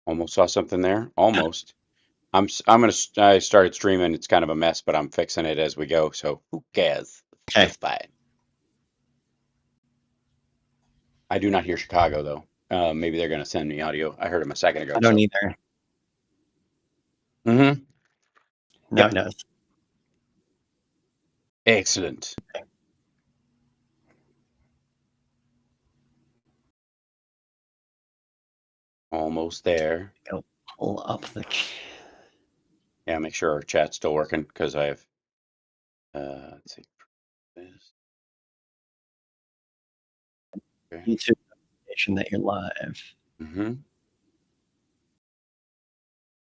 Almost saw something there. Almost. I started streaming. It's kind of a mess, but I'm fixing it as we go. So who cares? It's Okay. just fine. I do not hear Chicago though. Maybe they're gonna send me audio. I heard him a second ago. I don't So. either. Mm-hmm. Now Yep. it does. Excellent. Almost there. Go pull up the. Yeah. Make sure our chat's still working because I have. Let's see. This. Okay. YouTube notification that you're live. Mm-hmm.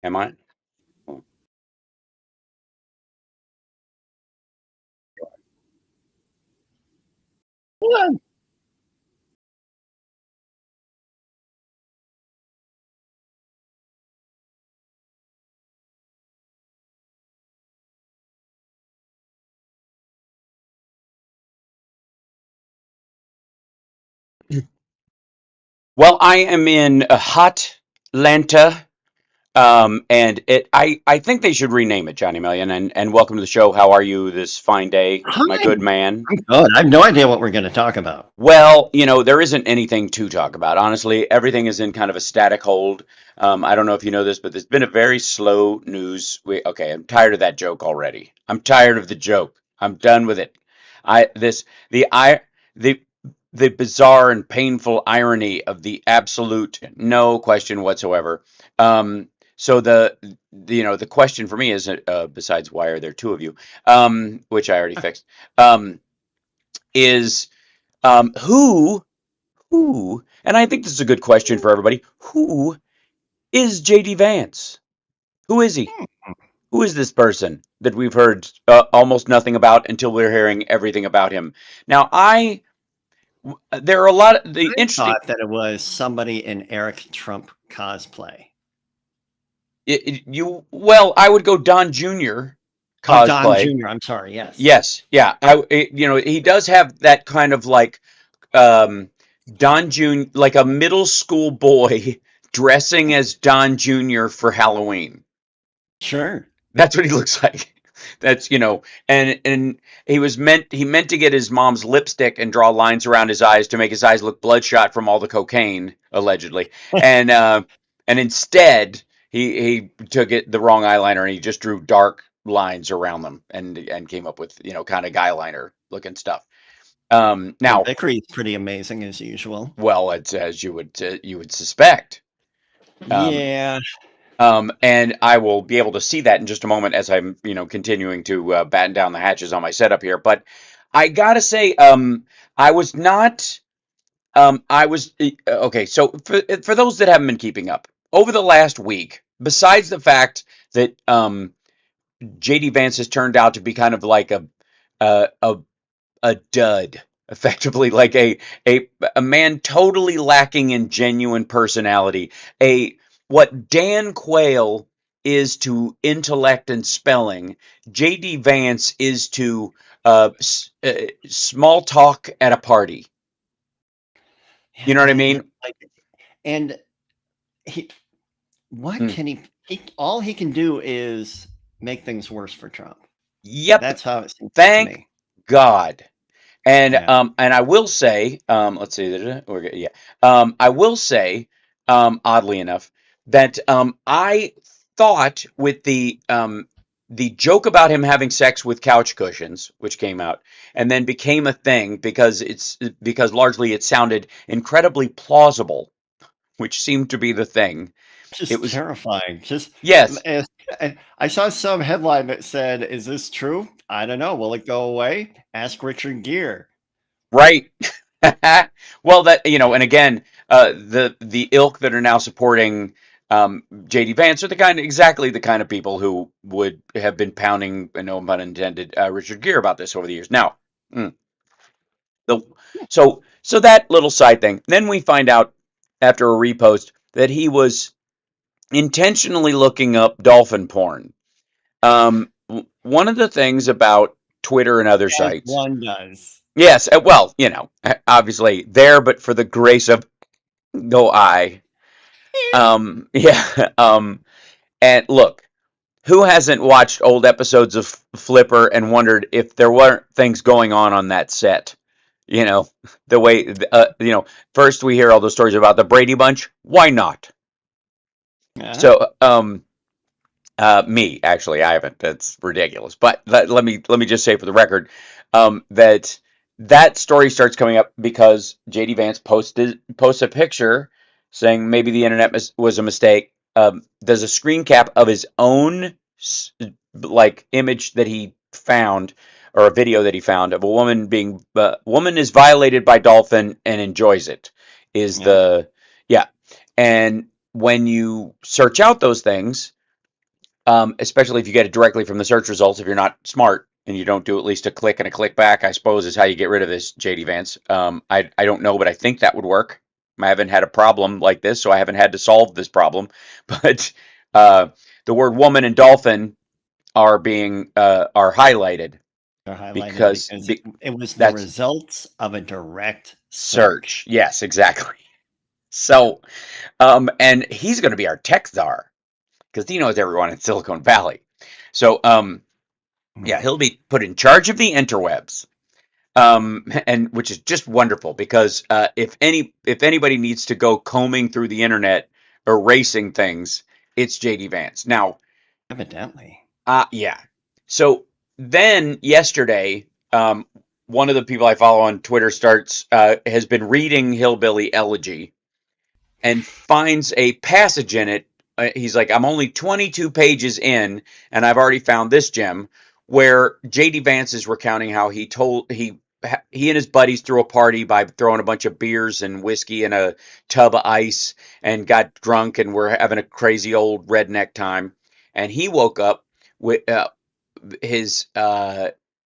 Am I? Oh. Yeah. Well, I am in hot Atlanta. I think they should rename it Johnny Million. And welcome to the show. How are you this fine day, my Hi. good man? I'm good. I have no idea what we're going to talk about. Well, there isn't anything to talk about. Honestly, everything is in kind of a static hold. I don't know if you know this, but there's been a very slow news. Okay, I'm tired of that joke already. I'm tired of the joke. I'm done with it. I this the the bizarre and painful irony of the absolute no question whatsoever. So the question for me is besides why are there two of you, which I already fixed, is who, and I think this is a good question for everybody. Who is JD Vance? Who is he? Who is this person that we've heard almost nothing about until we're hearing everything about him? Now, there are a lot of the I interesting. thought that it was somebody in Eric Trump cosplay. Well, I would go Don Jr. Oh, Don cosplay. Jr. I'm sorry. Yes. Yes, yeah. He does have that kind of like Don Jr. like a middle school boy dressing as Don Jr. for Halloween. Sure. That's what he looks like. That's and he meant to get his mom's lipstick and draw lines around his eyes to make his eyes look bloodshot from all the cocaine, allegedly. And instead he took it the wrong eyeliner and he just drew dark lines around them and came up with, kind of guy liner looking stuff. Well, Now, Vickery's pretty amazing as usual. well, it's as you would suspect. Um, Yeah. and I will be able to see that in just a moment as I'm, continuing to batten down the hatches on my setup here. But I gotta say, I was not. I was okay. So for those that haven't been keeping up over the last week, besides the fact that JD Vance has turned out to be kind of like a a, a dud, effectively like a man totally lacking in genuine personality, a what Dan Quayle is to intellect and spelling, JD Vance is to small talk at a party. You know what I mean? Like, and he, what Hmm. can he? All he can do is make things worse for Trump. Yep. That's how it seems to Thank me. God. And Yeah. I will say, let's see, yeah, I will say, oddly enough, that I thought with the joke about him having sex with couch cushions, which came out and then became a thing because largely it sounded incredibly plausible, which seemed to be the thing. It Just was terrifying. Just yes, and I saw some headline that said, "Is this true? I don't know. Will it go away? Ask Richard Gere." right. Well, and again, the ilk that are now supporting JD Vance are exactly the kind of people who would have been pounding, no pun intended, Richard Gere about this over the years. Now, mm, the so that little side thing. Then we find out after a repost that he was intentionally looking up dolphin porn. One of the things about Twitter and other As sites. one does. Yes, well, obviously there, but for the grace of go I. Yeah. And look, who hasn't watched old episodes of Flipper and wondered if there weren't things going on that set? You know, the way, first we hear all those stories about the Brady Bunch. Why not? Yeah. So, me actually, I haven't. That's ridiculous. But let me just say for the record, that that story starts coming up because JD Vance posts a picture saying maybe the internet was a mistake. There's a screen cap of his own like image that he found, or a video that he found of a woman being woman is violated by dolphin and enjoys it. Is Yeah. the Yeah, and when you search out those things, especially if you get it directly from the search results, if you're not smart and you don't do at least a click and a click back, I suppose is how you get rid of this, JD Vance. I don't know, but I think that would work. I haven't had a problem like this, so I haven't had to solve this problem. But uh, the word woman and dolphin are highlighted They're highlighted because because it was the that's results of a direct search. search. Yes, exactly. So, and he's going to be our tech czar because he knows everyone in Silicon Valley. So, yeah, Hmm. he'll be put in charge of the interwebs, and which is just wonderful because if anybody needs to go combing through the internet, erasing things, it's JD Vance. Now, Evidently. yeah. So then yesterday, one of the people I follow on Twitter has been reading Hillbilly Elegy and finds a passage in it. He's like, I'm only 22 pages in, and I've already found this gem where JD Vance is recounting how he and his buddies threw a party by throwing a bunch of beers and whiskey in a tub of ice and got drunk and were having a crazy old redneck time. And he woke up with his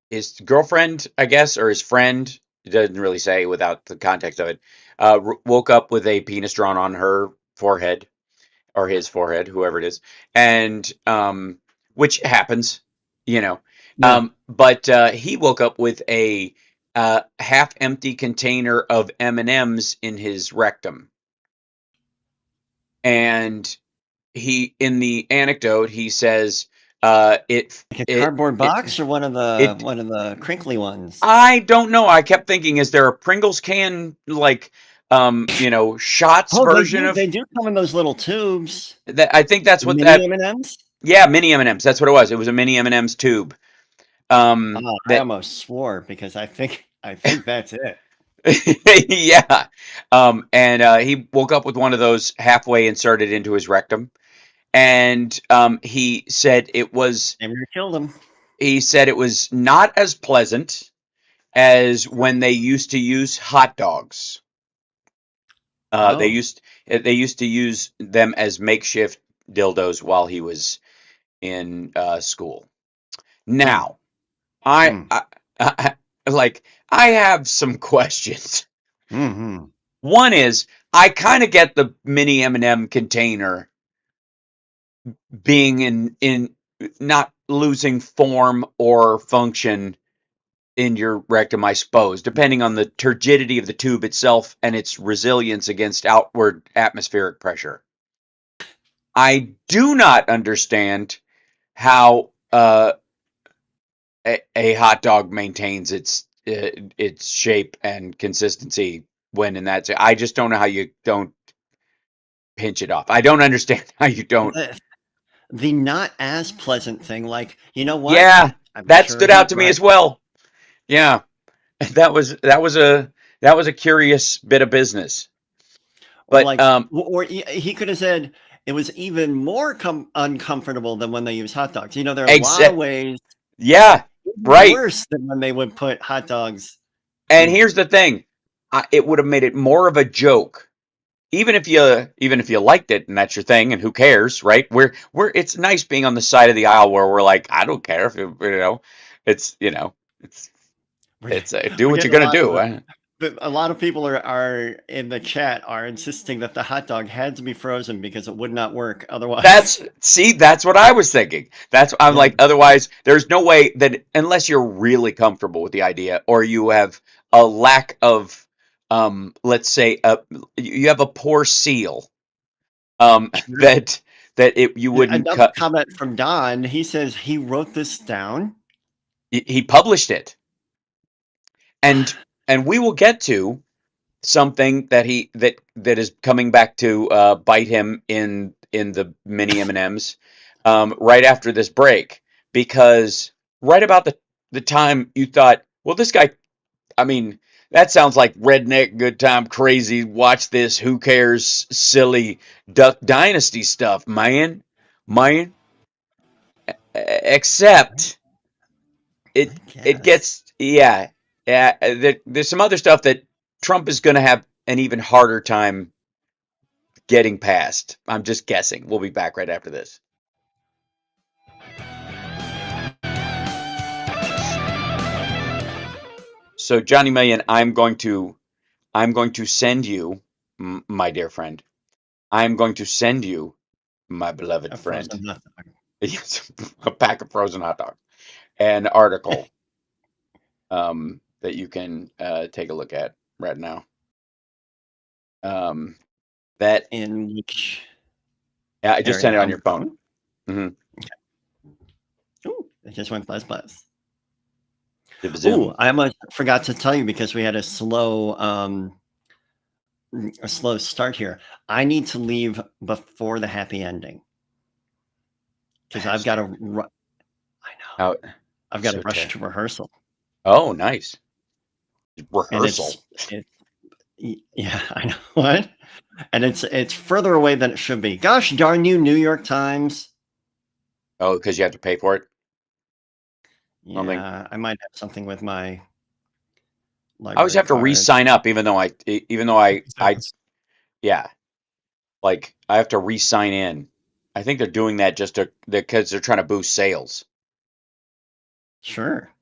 his girlfriend, I guess, or his friend. It doesn't really say without the context of it. Woke up with a penis drawn on her forehead or his forehead, whoever it is, and which happens, you know. Yeah. But he woke up with a half-empty container of M&Ms in his rectum, and in the anecdote he says, it Like a it cardboard it box or one of the it one of the crinkly ones? I don't know. I kept thinking, is there a Pringles can like shots Oh, they version do. of They do come in those little tubes. that? I think that's what Mini that. M&Ms? Yeah, mini M&Ms. That's what it was. It was a mini M&Ms tube. Oh, I That almost swore because I think that's it. yeah. And he woke up with one of those halfway inserted into his rectum, and Never killed him. he said it was not as pleasant as when they used to use hot dogs. Uh, they Oh. used they used to use them as makeshift dildos while he was in school. Hmm. Now, Hmm. I like I have some questions. Mhm. One is I kind of get the mini M&M container being in not losing form or function in your rectum, I suppose, depending on the turgidity of the tube itself and its resilience against outward atmospheric pressure. I do not understand how a hot dog maintains its shape and consistency when in that. I just don't know how you don't pinch it off. I don't understand how you don't. The not as pleasant thing, like, you know what? Yeah, I'm that sure stood out he's to me as right. well. Yeah, that was a curious bit of business. Or But like, or he could have said it was even more uncomfortable than when they use hot dogs. There are a lot of exa- ways yeah, right. worse than when they would put hot dogs. And Mm. here's the thing, it would have made it more of a joke, even if you liked it and that's your thing, and who cares, right? It's nice being on the side of the aisle where we're like, I don't care if it's it's We're, do we're what you're getting a gonna lot. do. But a lot of people are in the chat are insisting that the hot dog had to be frozen because it would not work otherwise. That's what I was thinking. I'm Yeah. like, otherwise, there's no way that unless you're really comfortable with the idea, or you have a lack of, let's say, you have a poor seal, that you wouldn't Another cut. comment from Don. He says he wrote this down. He published it, and we will get to something that that is coming back to bite him in the mini M&Ms right after this break, because right about the time you thought, well, this guy, I mean, that sounds like redneck good time crazy, watch this, who cares, silly Duck Dynasty stuff, man, except I it guess. gets, yeah, there's some other stuff that Trump is going to have an even harder time getting past. I'm just guessing. We'll be back right after this. So Johnny Million, I'm going to send you, my dear friend. I'm going to send you, my beloved A friend, frozen hot dog. yes, a pack of frozen hot dogs, an article that you can take a look at right now. Um, that In which Yeah, I just sent area? it on On your my phone. phone? hmm Ooh, it just went buzz. Ooh, Zoom. I almost forgot to tell you because we had a slow start here. I need to leave before the happy ending because I've got to. Bastard. I know. Out. I've got to So rush ter- to rehearsal, Oh, nice. and Rehearsal. yeah, I know what, and it's further away than it should be. Gosh darn you, New York Times. Oh, because you have to pay for it. Something. Yeah, I might have something with my I always library have to card. re-sign up, even though I, 50 cents. yeah, like I have to re-sign in. I think they're doing that just because they're trying to boost sales. Sure.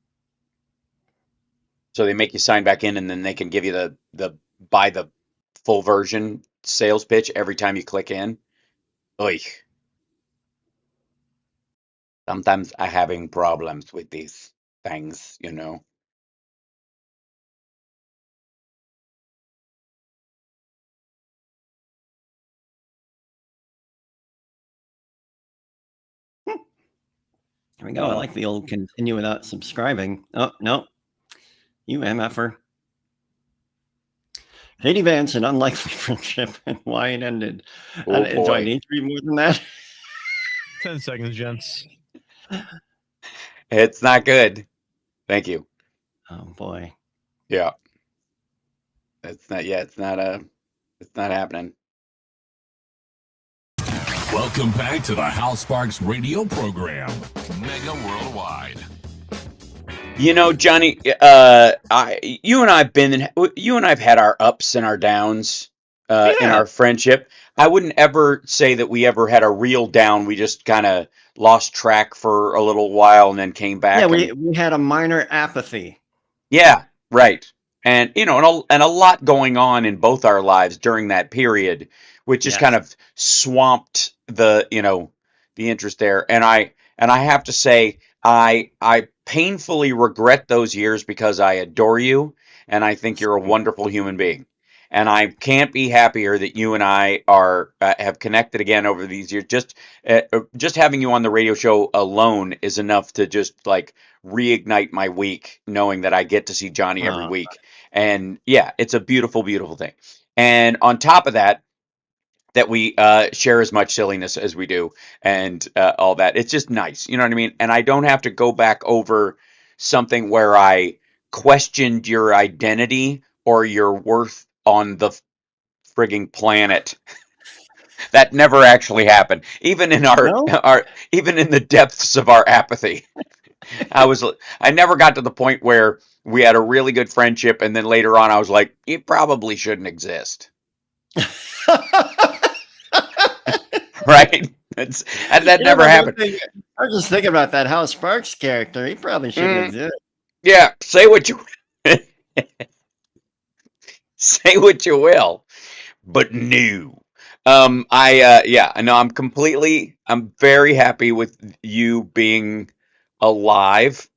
So they make you sign back in, and then they can give you the buy the full version sales pitch every time you click in. Oy. Sometimes I'm having problems with these things. Here we go. I Uh, like the old continue without subscribing. Oh no, you MFer. JD Vance, an unlikely friendship and why it ended. oh Do I boy, need to read more than that? 10 seconds, gents. it's not good. Thank you. Oh boy. Yeah, it's not. Yeah, it's not happening. Welcome back to the Hal Sparks radio program, Mega Worldwide. Johnny, you and I've had our ups and our downs in Yeah. our friendship. I wouldn't ever say that we ever had a real down. We just kind of lost track for a little while and then came Yeah, back. And we had a minor apathy. yeah, right. And and a lot going on in both our lives during that period, which just kind Yes. of swamped the interest there. And I have to say, I painfully regret those years because I adore you and I think you're a wonderful human being. And I can't be happier that you and I are have connected again over these years. Just having you on the radio show alone is enough to just like reignite my week, knowing that I get to see Johnny every Uh, week. And yeah, it's a beautiful, beautiful thing. And on top of that, that we share as much silliness as we do and all that. It's just nice. You know what I mean? And I don't have to go back over something where I questioned your identity or your worth on the frigging planet. That never actually happened. Even in no. even in the depths of our apathy. I never got to the point where we had a really good friendship and then later on I was like, you probably shouldn't exist. Right? That never happened. I was just thinking about that Hal Sparks character. He probably shouldn't Mm, exist. yeah, say what you say what you will, but no. I know I'm very happy with you being alive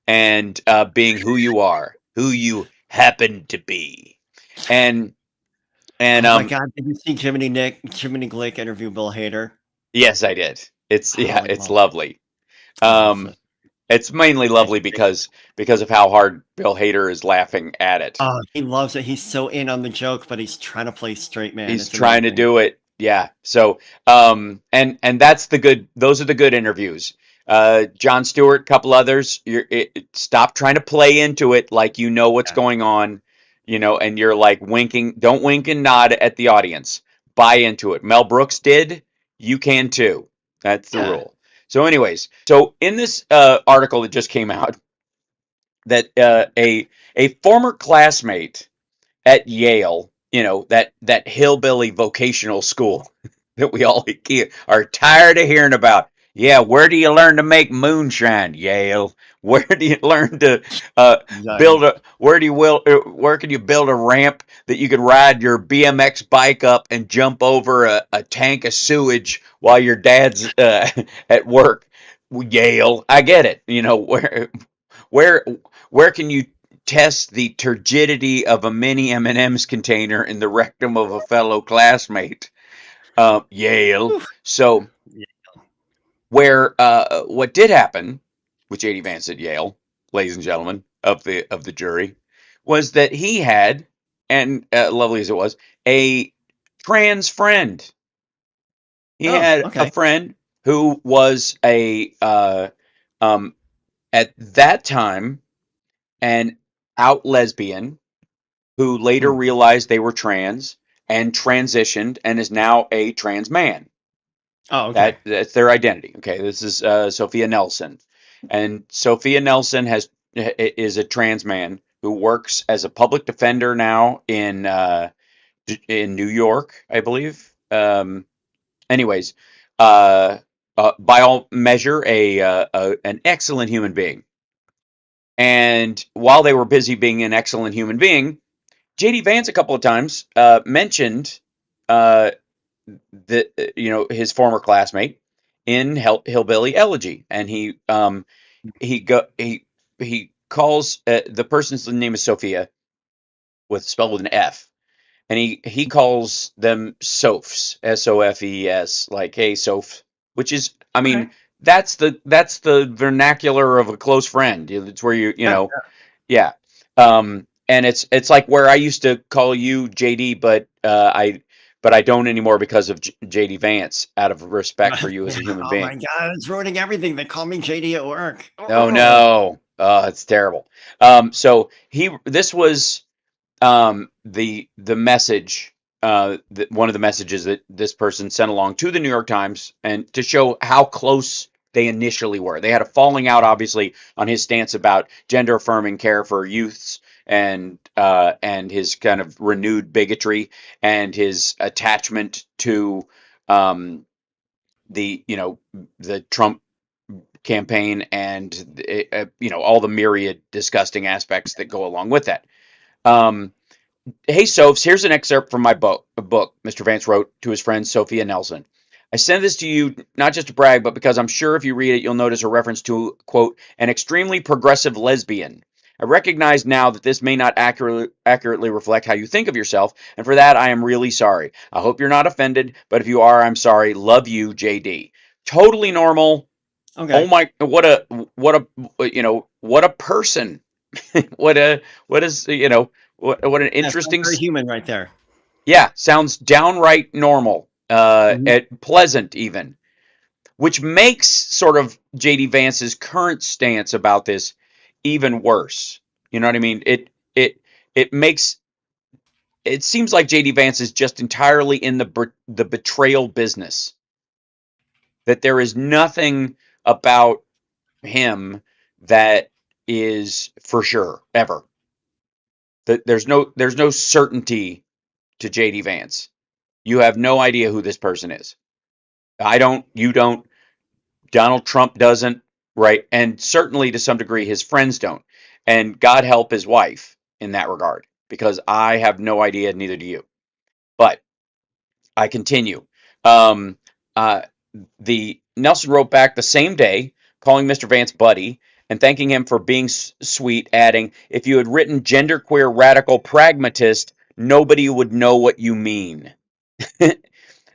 and being who you are, who you happen to be. And And Oh my God! Did you see Jiminy Glick interview Bill Hader? yes, I did. It's Oh, yeah, I it's love it. lovely. Oh, so Um, it's mainly it's lovely because of how hard Bill Hader is laughing at it. oh, he loves it. He's so in on the joke, but he's trying to play straight man. He's It's trying to amazing. do it. Yeah. So, and that's the good. Those are the good interviews. Jon Stewart, couple others. Stop trying to play into it like you know what's Yeah. going on, and you're like winking. Don't wink and nod at the audience. Buy into it. Mel Brooks did. You can too. That's the Yeah. rule. So, anyways, so in this article that just came out, that a former classmate at Yale, that hillbilly vocational school that we all are tired of hearing about. Yeah, where do you learn to make moonshine? Yale. Where do you learn to build Yikes. a? Where can you build a ramp that you can ride your BMX bike up and jump over a tank of sewage while your dad's at work? Yale. I get it. Where where can you test the turgidity of a mini M&M's container in the rectum of a fellow classmate? Yale. Whew. So Yeah. what did happen with JD Vance at Yale, ladies and gentlemen of the jury, was that he had, and lovely as it was, a trans friend. He Oh, had a okay. friend who was um, at that time an out lesbian who later Hmm. realized they were trans and transitioned and is now a trans man. Oh, okay. That's their identity. Okay, this is Sophia Nelson, and Sophia Nelson is a trans man who works as a public defender now in New York, I believe. Anyways, by all measure, an excellent human being. And while they were busy being an excellent human being, JD Vance a couple of times mentioned uh, his former classmate in Hillbilly Elegy, and he calls the person's name is Sophia spelled with an F, and he calls them Sophs, Sofes, like hey Soph, which is I Okay. mean that's the vernacular of a close friend. It's where Yeah. yeah. And it's like where I used to call you JD, but I don't anymore because of JD Vance, out of respect for you as a human Oh my being. God, it's ruining everything. They call me JD at work. Oh Oh. no, it's terrible. So this was the message, one of the messages that this person sent along to the New York Times, and to show how close they initially were. They had a falling out, obviously, on his stance about gender affirming care for youths, and his kind of renewed bigotry and his attachment to um, the Trump campaign and all the myriad disgusting aspects that go along with that. Um, Hey, Sophs, here's an excerpt from my book Mr. Vance wrote to his friend Sophia Nelson. I send this to you not just to brag, but because I'm sure if you read it, you'll notice a reference to, quote, an extremely progressive lesbian. I recognize now that this may not accurately reflect how you think of yourself, and for that I am really sorry. I hope you're not offended, but if you are, I'm sorry. Love you, JD. Totally normal. Oh Okay. my, what a person. what a, what is, what an That sounds interesting, very human right there. yeah, sounds downright normal, Mhm. pleasant even, which makes sort of JD Vance's current stance about this even worse. You know what I mean? It makes it seems like JD Vance is just entirely in the betrayal business. That there is nothing about him that is for sure ever. That there's no certainty to JD Vance. You have no idea who this person is. I don't, you don't, Donald Trump doesn't, right? And certainly to some degree his friends don't. And God help his wife in that regard, because I have no idea, neither do you. But I continue. Um, uh, the Nelson wrote back the same day, calling Mr. Vance buddy and thanking him for being sweet, adding, "If you had written genderqueer radical pragmatist, Nobody would know what you mean.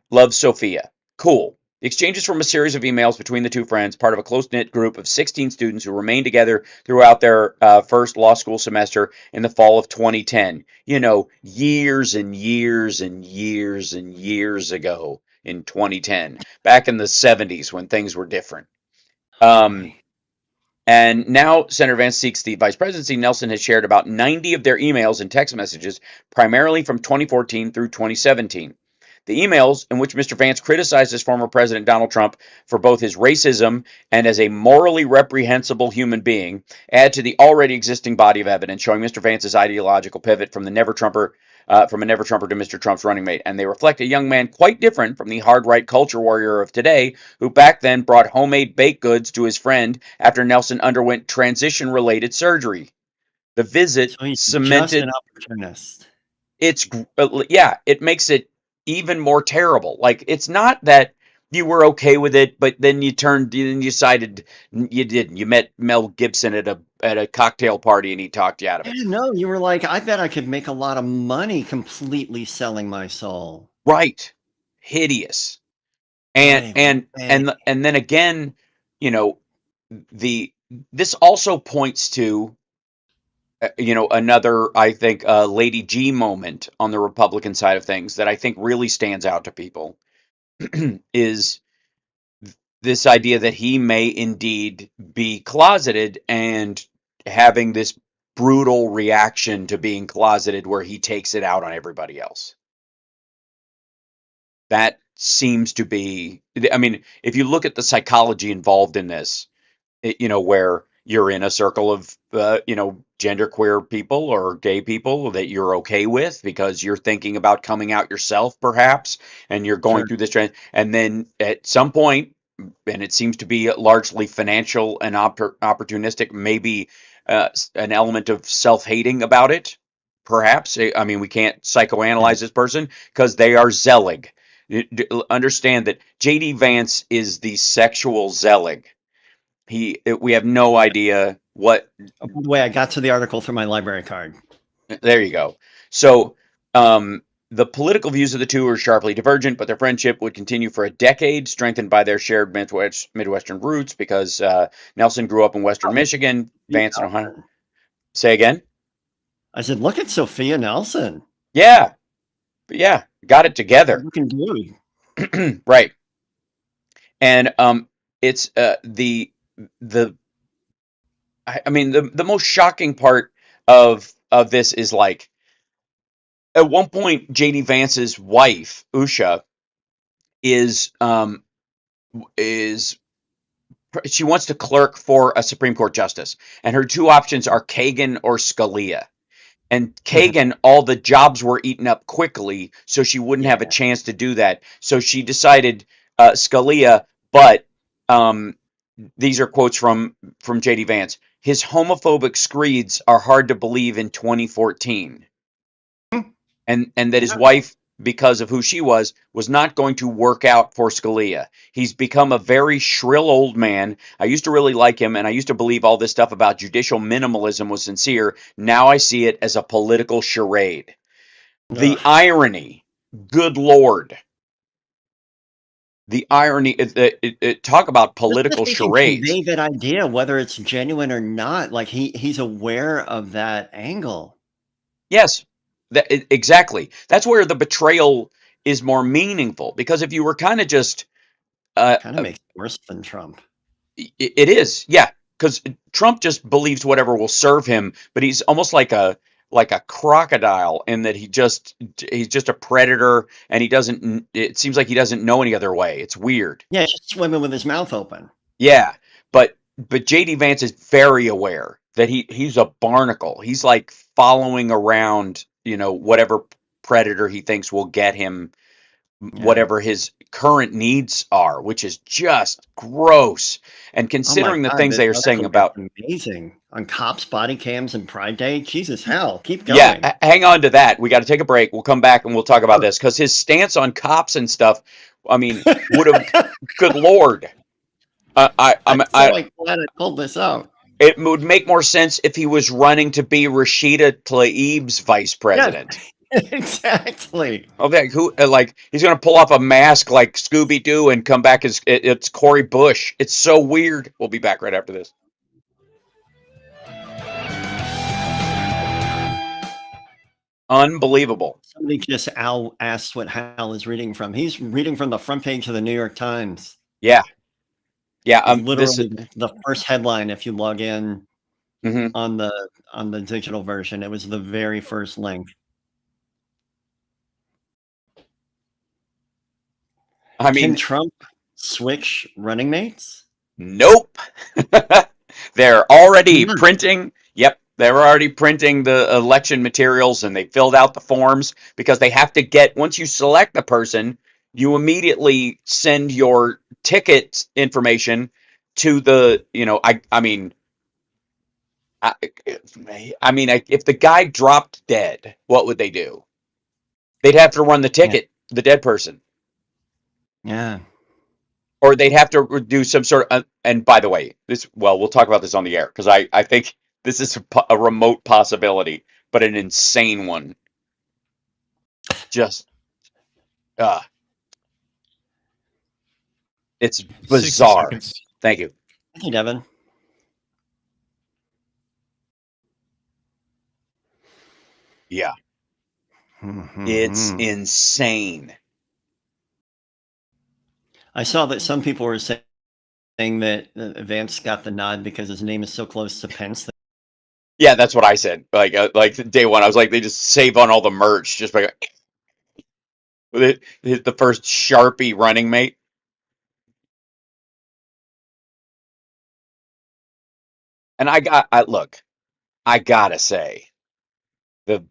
Love, Sophia. Cool. The exchanges from a series of emails between the two friends, part of a close-knit group of 16 students who remained together throughout their first law school semester in the fall of 2010. You know, years and years and years and years ago in 2010, back in the 70s when things were different. And now Senator Vance seeks the vice presidency. Nelson has shared about 90 of their emails and text messages, primarily from 2014 through 2017. The emails, in which Mr. Vance criticizes former President Donald Trump for both his racism and as a morally reprehensible human being, add to the already existing body of evidence showing Mr. Vance's ideological pivot from a never Trumper to Mr. Trump's running mate, and they reflect a young man quite different from the hard right culture warrior of today, who back then brought homemade baked goods to his friend after Nelson underwent transition-related surgery. The visit So he's cemented. just an opportunist. It makes it even more terrible. Like, it's not that you were okay with it, but then you decided you didn't. You met Mel Gibson at a cocktail party and he talked you out of it. No, you were like, I bet I could make a lot of money completely selling my soul. Right. Hideous. And then again, you know, this also points to another, I think, Lady G moment on the Republican side of things that I think really stands out to people is this idea that he may indeed be closeted and having this brutal reaction to being closeted where he takes it out on everybody else. That seems to be, I mean, if you look at the psychology involved in this, where you're in a circle of, genderqueer people or gay people that you're okay with because you're thinking about coming out yourself, perhaps, and you're going through this trend. And then at some point, and it seems to be largely financial and opportunistic, maybe an element of self-hating about it, perhaps. I mean, we can't psychoanalyze this person because they are Zelig. Understand that JD Vance is the sexual Zelig. We have no idea what. Oh, by the way, I got to the article through my library card. There you go. So the political views of the two are sharply divergent, but their friendship would continue for a decade, strengthened by their shared Midwestern roots, because Nelson grew up in Western Michigan, Vance in Ohio. Say again? I said, look at Sophia Nelson. Yeah, got it together. Looking dude. Right. And it's the most shocking part of this is, like, at one point JD Vance's wife Usha is she wants to clerk for a Supreme Court justice, and her two options are Kagan or Scalia. And Kagan, all the jobs were eaten up quickly, so she wouldn't have a chance to do that. So she decided Scalia, but these are quotes from JD Vance. His homophobic screeds are hard to believe in 2014. And that his wife, because of who she was not going to work out for Scalia. He's become a very shrill old man. I used to really like him, and I used to believe all this stuff about judicial minimalism was sincere. Now I see it as a political charade. The irony, good Lord. The irony, talk about political charades. Convey that idea, whether it's genuine or not. Like he's aware of that angle. Yes, exactly. That's where the betrayal is more meaningful, because if you were kind of just kind of makes it worse than Trump. It is, yeah, because Trump just believes whatever will serve him, but he's almost like a crocodile in that he's just a predator, and it seems like he doesn't know any other way. It's weird. Yeah, he's just swimming with his mouth open. Yeah, but JD Vance is very aware that he's a barnacle. He's like following around, whatever predator he thinks will get him whatever his current needs are, which is just gross. And considering the things they are saying about amazing on cops, body cams, and Pride Day, Jesus hell, keep going. Yeah, hang on to that. We got to take a break. We'll come back and we'll talk about this, because his stance on cops and stuff, I mean, would have, good Lord. I'm glad I pulled this out. It would make more sense if he was running to be Rashida Tlaib's vice president. Exactly. Okay, who like he's gonna pull off a mask like Scooby Doo and come back as it's Corey Bush. It's so weird. We'll be back right after this. Unbelievable. Somebody just asked what Hal is reading from. He's reading from the front page of the New York Times. Yeah, yeah. This is Literally the first headline. If you log in mhm. on the digital version, it was the very first link. I Can mean, Trump switch running mates? nope. They're already Hmm. printing. Yep, they're already printing the election materials, and they filled out the forms because they have to get. Once you select the person, you immediately send your ticket information to the. I mean. I, if the guy dropped dead, what would they do? They'd have to run the Yeah. ticket, the dead person, Yeah. or they'd have to do some sort of. And by the way, we'll talk about this on the air because I think this is a remote possibility, but an insane one. Just, uh, it's 60 bizarre. seconds. Thank you. Thank you, Devin. Yeah, Mhm. it's insane. I saw that some people were saying that Vance got the nod because his name is so close to Pence. Yeah, that's what I said. Like day one, I was like, they just save on all the merch just by the first Sharpie running mate. And look, I gotta say, the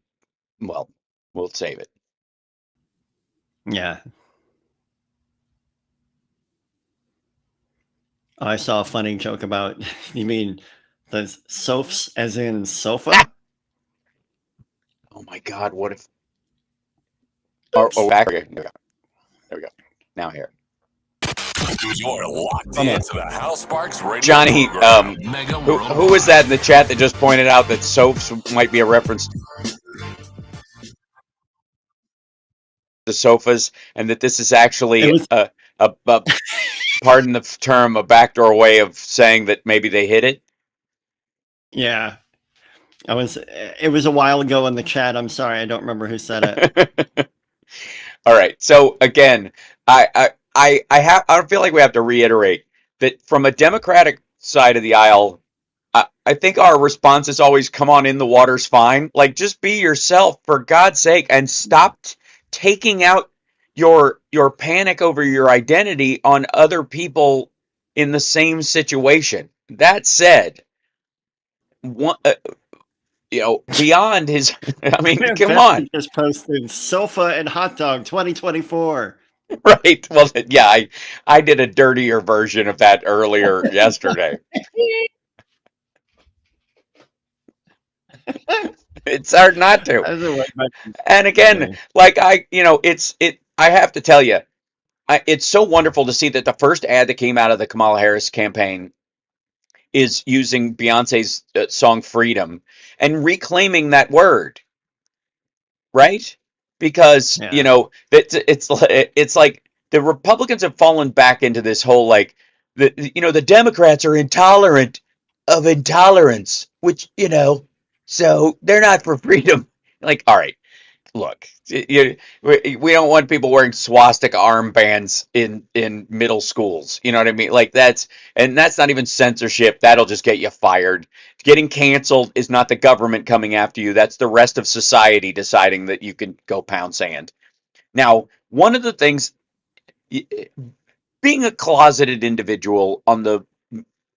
well, we'll save it. Yeah. I saw a funny joke about, you mean the sofs as in sofa? Oh my God, what if? Oops. Back. Okay, there we go. Now here, You're locked Come on. into the Hal Sparks radio Johnny. program. Mega Who was that in the chat that just pointed out that soaps might be a reference to sofas, and that this is It actually was, a pardon the term, a backdoor way of saying that maybe they hid it. yeah. It was a while ago in the chat. I'm sorry, I don't remember who said it. All right. So again, I feel like we have to reiterate that from a Democratic side of the aisle, I think our response is always, "Come on in, the water's fine." Like, just be yourself for God's sake, and stop taking out your panic over your identity on other people in the same situation. That said, one, beyond his, I mean, come on. Betsy just posted sofa and hot dog 2024. Right. Well, yeah, I did a dirtier version of that earlier yesterday. It's hard not to. That's what And again, like I have to tell you, it's so wonderful to see that the first ad that came out of the Kamala Harris campaign is using Beyonce's song "Freedom" and reclaiming that word, right? Because Yeah. it's like the Republicans have fallen back into this whole like the Democrats are intolerant of intolerance, which so they're not for freedom. Like, all right, look, we don't want people wearing swastika armbands in middle schools. You know what I mean? Like that's not even censorship. That'll just get you fired. Getting canceled is not the government coming after you. That's the rest of society deciding that you can go pound sand. Now, one of the things, being a closeted individual on the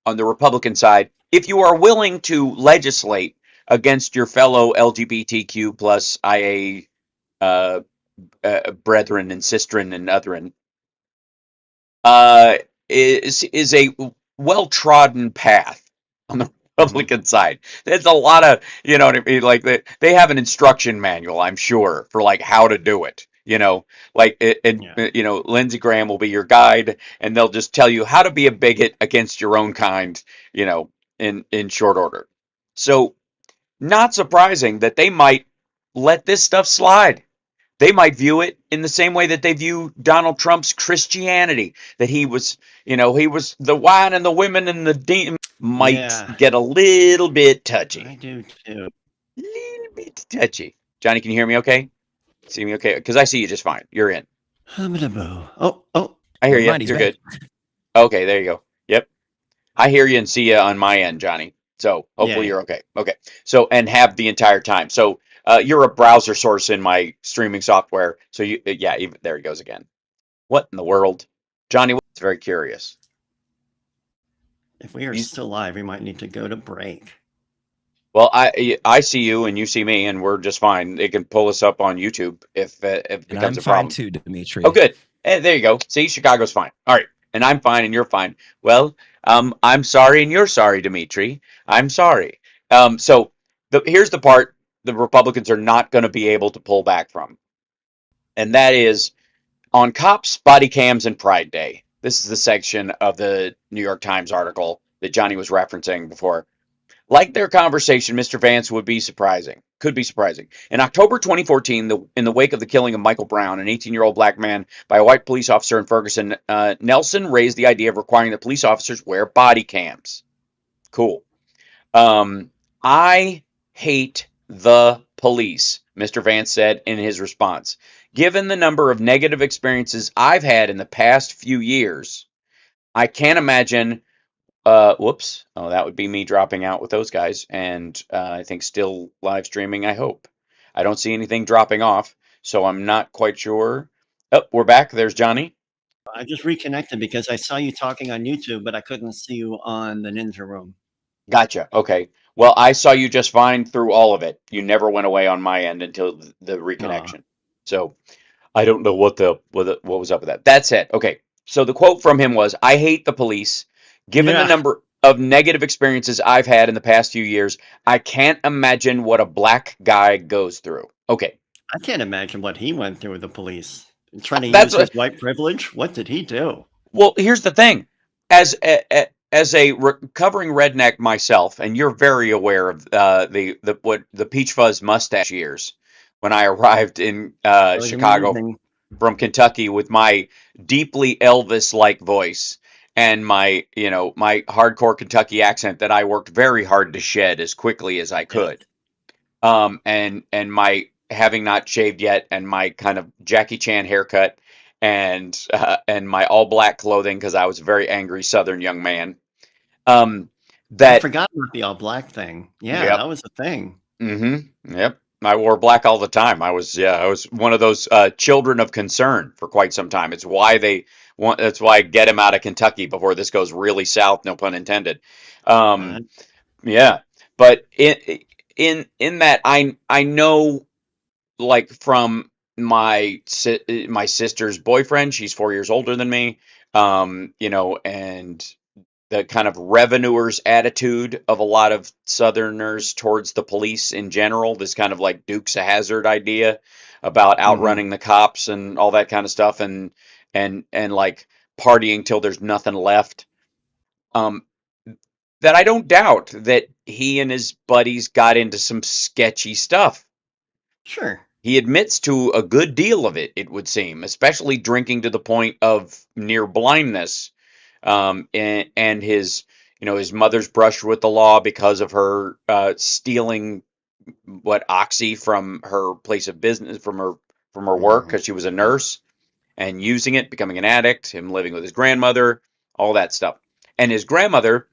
Republican side, if you are willing to legislate against your fellow LGBTQ plus IA brethren and sistren and otherin, is a well trodden path on the Republican side. There's a lot of, you know what I mean, like they have an instruction manual, I'm sure, for like how to do it. Like Lindsey Graham will be your guide, and they'll just tell you how to be a bigot against your own kind, in short order. So, not surprising that they might let this stuff slide. They might view it in the same way that they view Donald Trump's Christianity, that he was the wine and the women and the demon. Might Yeah, get a little bit touchy. I do too. Little bit touchy. Johnny, can you hear me okay? See me okay? Because I see you just fine. You're in. Hum-a-da-boo. Oh, I hear Never you. mind, he's You're back. good. Okay, there you go. Yep. I hear you and see you on my end, Johnny. So hopefully yeah. you're okay. Okay. So, and have the entire time. So you're a browser source in my streaming software. So yeah, even, there he goes again. What in the world? Johnny was very curious. If we are You- still live, we might need to go to break. Well, I see you and you see me and we're just fine. They can pull us up on YouTube if it And becomes I'm a fine problem. too, Dimitri. Oh, good. There you go. See, Chicago's fine. All right. And I'm fine and you're fine. Well, I'm sorry and you're sorry, Dimitri. I'm sorry. So here's the part the Republicans are not going to be able to pull back from. And that is on cops, body cams, and Pride Day. This is the section of the New York Times article that Johnny was referencing before. Like their conversation, Mr. Vance could be surprising. In October 2014, in the wake of the killing of Michael Brown, an 18-year-old black man, by a white police officer in Ferguson, Nelson raised the idea of requiring that police officers wear body cams. Cool. I hate the police, Mr. Vance said in his response. Given the number of negative experiences I've had in the past few years, I can't imagine whoops. Oh, that would be me dropping out with those guys. And I think still live streaming, I hope. I don't see anything dropping off, so I'm not quite sure. Oh, we're back. There's Johnny. I just reconnected because I saw you talking on YouTube, but I couldn't see you on the Ninja Room. Gotcha. Okay. Well, I saw you just fine through all of it. You never went away on my end until the reconnection. So I don't know what was up with that. That's it. Okay. So the quote from him was, "I hate the police. Given the Yeah. number of negative experiences I've had in the past few years, I can't imagine what a black guy goes through." Okay. I can't imagine what he went through with the police. Trying to That's use his white privilege? What did he do? Well, here's the thing. As a recovering redneck myself, and you're very aware of the peach fuzz mustache years when I arrived in It was Chicago amazing. from Kentucky with my deeply Elvis-like voice and my hardcore Kentucky accent that I worked very hard to shed as quickly as I could. And my having not shaved yet and my kind of Jackie Chan haircut and my all black clothing because I was a very angry Southern young man. I That forgot about the all black thing. Yeah, Yep. that was a thing. Yep. I wore black all the time. I was one of those children of concern for quite some time. It's why they want. That's why I get him out of Kentucky before this goes really south. No pun intended. Uh, Yeah, but in that I know like from my sister's boyfriend. She's 4 years older than me. And the kind of revenuers attitude of a lot of Southerners towards the police in general, this kind of like Dukes of Hazzard idea about outrunning the cops and all that kind of stuff and like partying till there's nothing left. Um, that I don't doubt that he and his buddies got into some sketchy stuff. Sure. He admits to a good deal of it, it would seem, especially drinking to the point of near blindness, and his mother's brush with the law because of her stealing oxy from her place of business, from her work because she was a nurse, and using it, becoming an addict, him living with his grandmother, all that stuff. And his grandmother,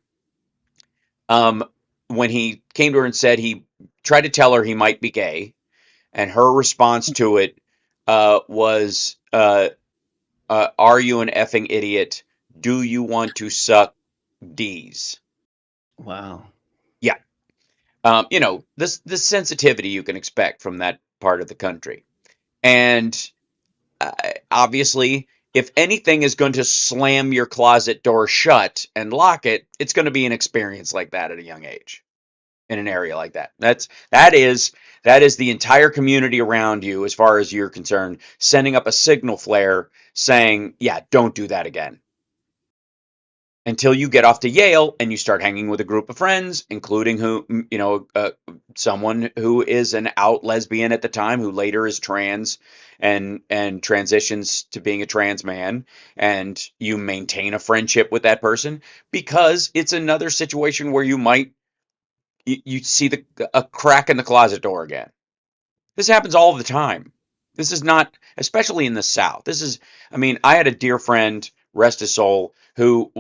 when he came to her and said he tried to tell her he might be gay, and her response to it was, "Are you an effing idiot? Do you want to suck D's?" Wow. Yeah. The sensitivity you can expect from that part of the country. And obviously, if anything is going to slam your closet door shut and lock it, it's going to be an experience like that at a young age in an area like that. That is the entire community around you, as far as you're concerned, sending up a signal flare saying, "Yeah, don't do that again." until you get off to Yale and you start hanging with a group of friends, including someone who is an out lesbian at the time, who later is trans and transitions to being a trans man, and you maintain a friendship with that person because it's another situation where you see a crack in the closet door again. This happens all the time. This is not, especially in the South. I had a dear friend, rest his soul, who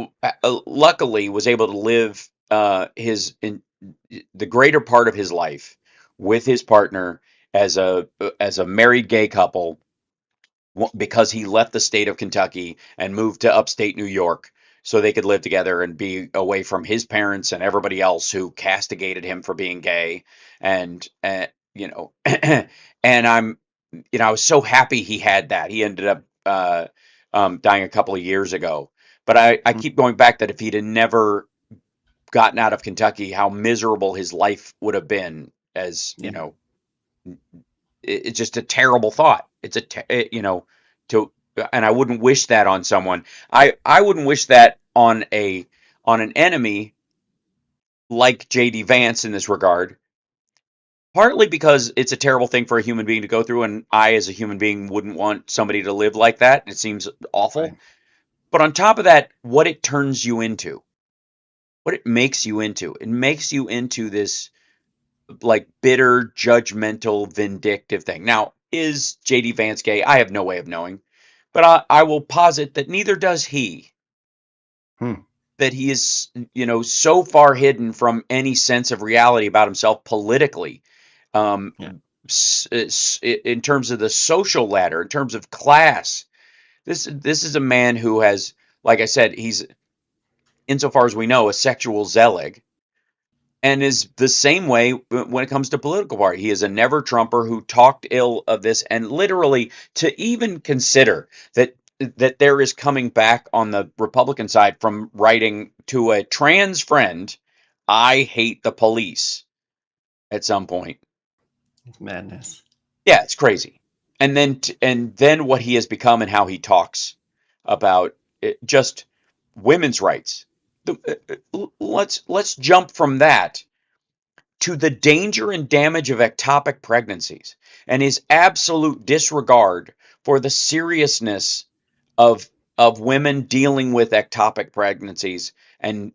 luckily was able to live the greater part of his life with his partner as a married gay couple because he left the state of Kentucky and moved to upstate New York so they could live together and be away from his parents and everybody else who castigated him for being gay. And and I was so happy he had that. He ended up dying a couple of years ago. But I keep going back that if he'd have never gotten out of Kentucky, how miserable his life would have been. It's just a terrible thought. And I wouldn't wish that on someone. I wouldn't wish that on an enemy like JD Vance in this regard. Partly because it's a terrible thing for a human being to go through, and I, as a human being, wouldn't want somebody to live like that. It seems awful. Right. But on top of that, what it turns you into, what it makes you into, it makes you into this like bitter, judgmental, vindictive thing. Now, is JD Vance gay? I have no way of knowing, but I will posit that neither does he. That he is, so far hidden from any sense of reality about himself politically, in terms of the social ladder, in terms of class. This is a man who has, like I said, he's, insofar as we know, a sexual zealot. And is the same way when it comes to political party. He is a never Trumper who talked ill of this, and literally to even consider that there is coming back on the Republican side from writing to a trans friend, "I hate the police," at some point. It's madness. Yeah, it's crazy. And then what he has become and how he talks about just women's rights. Let's jump from that to the danger and damage of ectopic pregnancies and his absolute disregard for the seriousness of women dealing with ectopic pregnancies and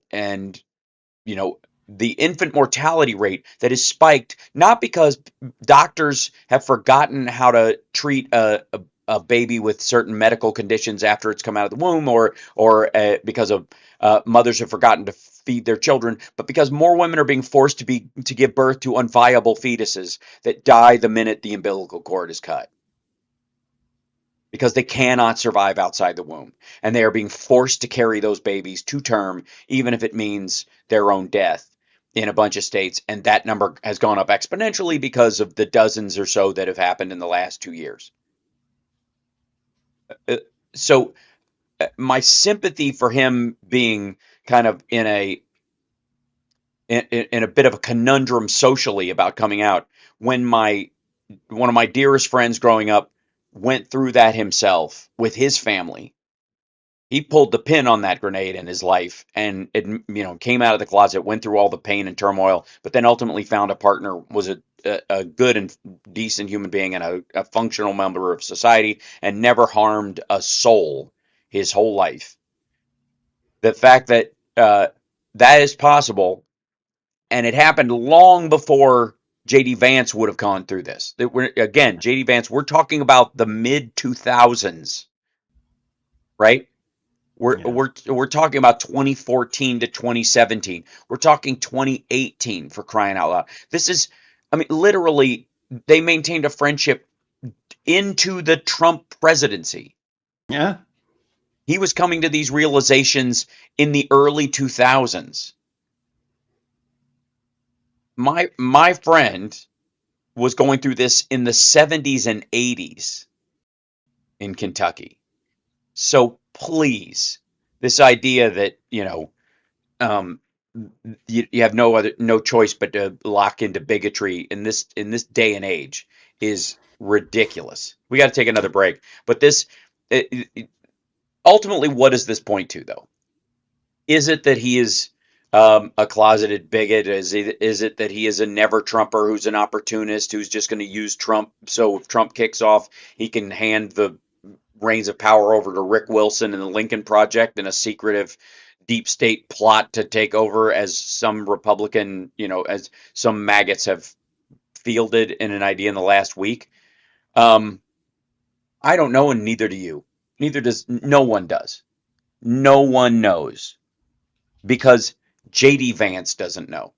the infant mortality rate that is spiked, not because doctors have forgotten how to treat a baby with certain medical conditions after it's come out of the womb, or because of mothers have forgotten to feed their children, but because more women are being forced to give birth to unviable fetuses that die the minute the umbilical cord is cut, because they cannot survive outside the womb, and they are being forced to carry those babies to term, even if it means their own death in a bunch of states. And that number has gone up exponentially because of the dozens or so that have happened in the last 2 years. So my sympathy for him being kind of in a bit of a conundrum socially about coming out, when one of my dearest friends growing up went through that himself with his family. He pulled the pin on that grenade in his life, and it came out of the closet, went through all the pain and turmoil, but then ultimately found a partner, was a good and decent human being and a functional member of society, and never harmed a soul his whole life. The fact that that is possible, and it happened long before JD Vance would have gone through this. Again, JD Vance, we're talking about the mid 2000s, right? We're talking about 2014 to 2017. We're talking 2018, for crying out loud. This is, literally, they maintained a friendship into the Trump presidency. Yeah. He was coming to these realizations in the early 2000s. My friend was going through this in the 70s and 80s in Kentucky. So please, this idea that you have no choice but to lock into bigotry in this day and age is ridiculous. We got to take another break. But ultimately, what does this point to, though? Is it that he is a closeted bigot? Is it that he is a never Trumper who's an opportunist who's just going to use Trump so if Trump kicks off, he can hand the reins of power over to Rick Wilson and the Lincoln Project in a secretive deep state plot to take over, as some Republican, as some maggots have fielded in an idea in the last week? I don't know, and neither do you. No one does. No one knows because JD Vance doesn't know.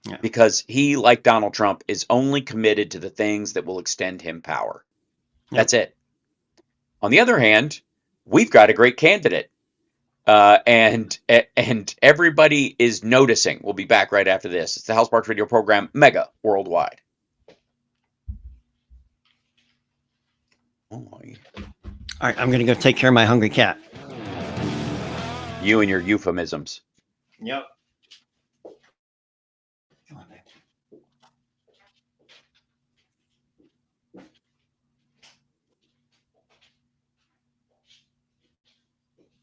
Yeah. Because he, like Donald Trump, is only committed to the things that will extend him power. Yep. That's it. On the other hand, we've got a great candidate. And everybody is noticing. We'll be back right after this. It's the House Sparks Radio program, Mega Worldwide. All right, I'm going to go take care of my hungry cat. You and your euphemisms. Yep.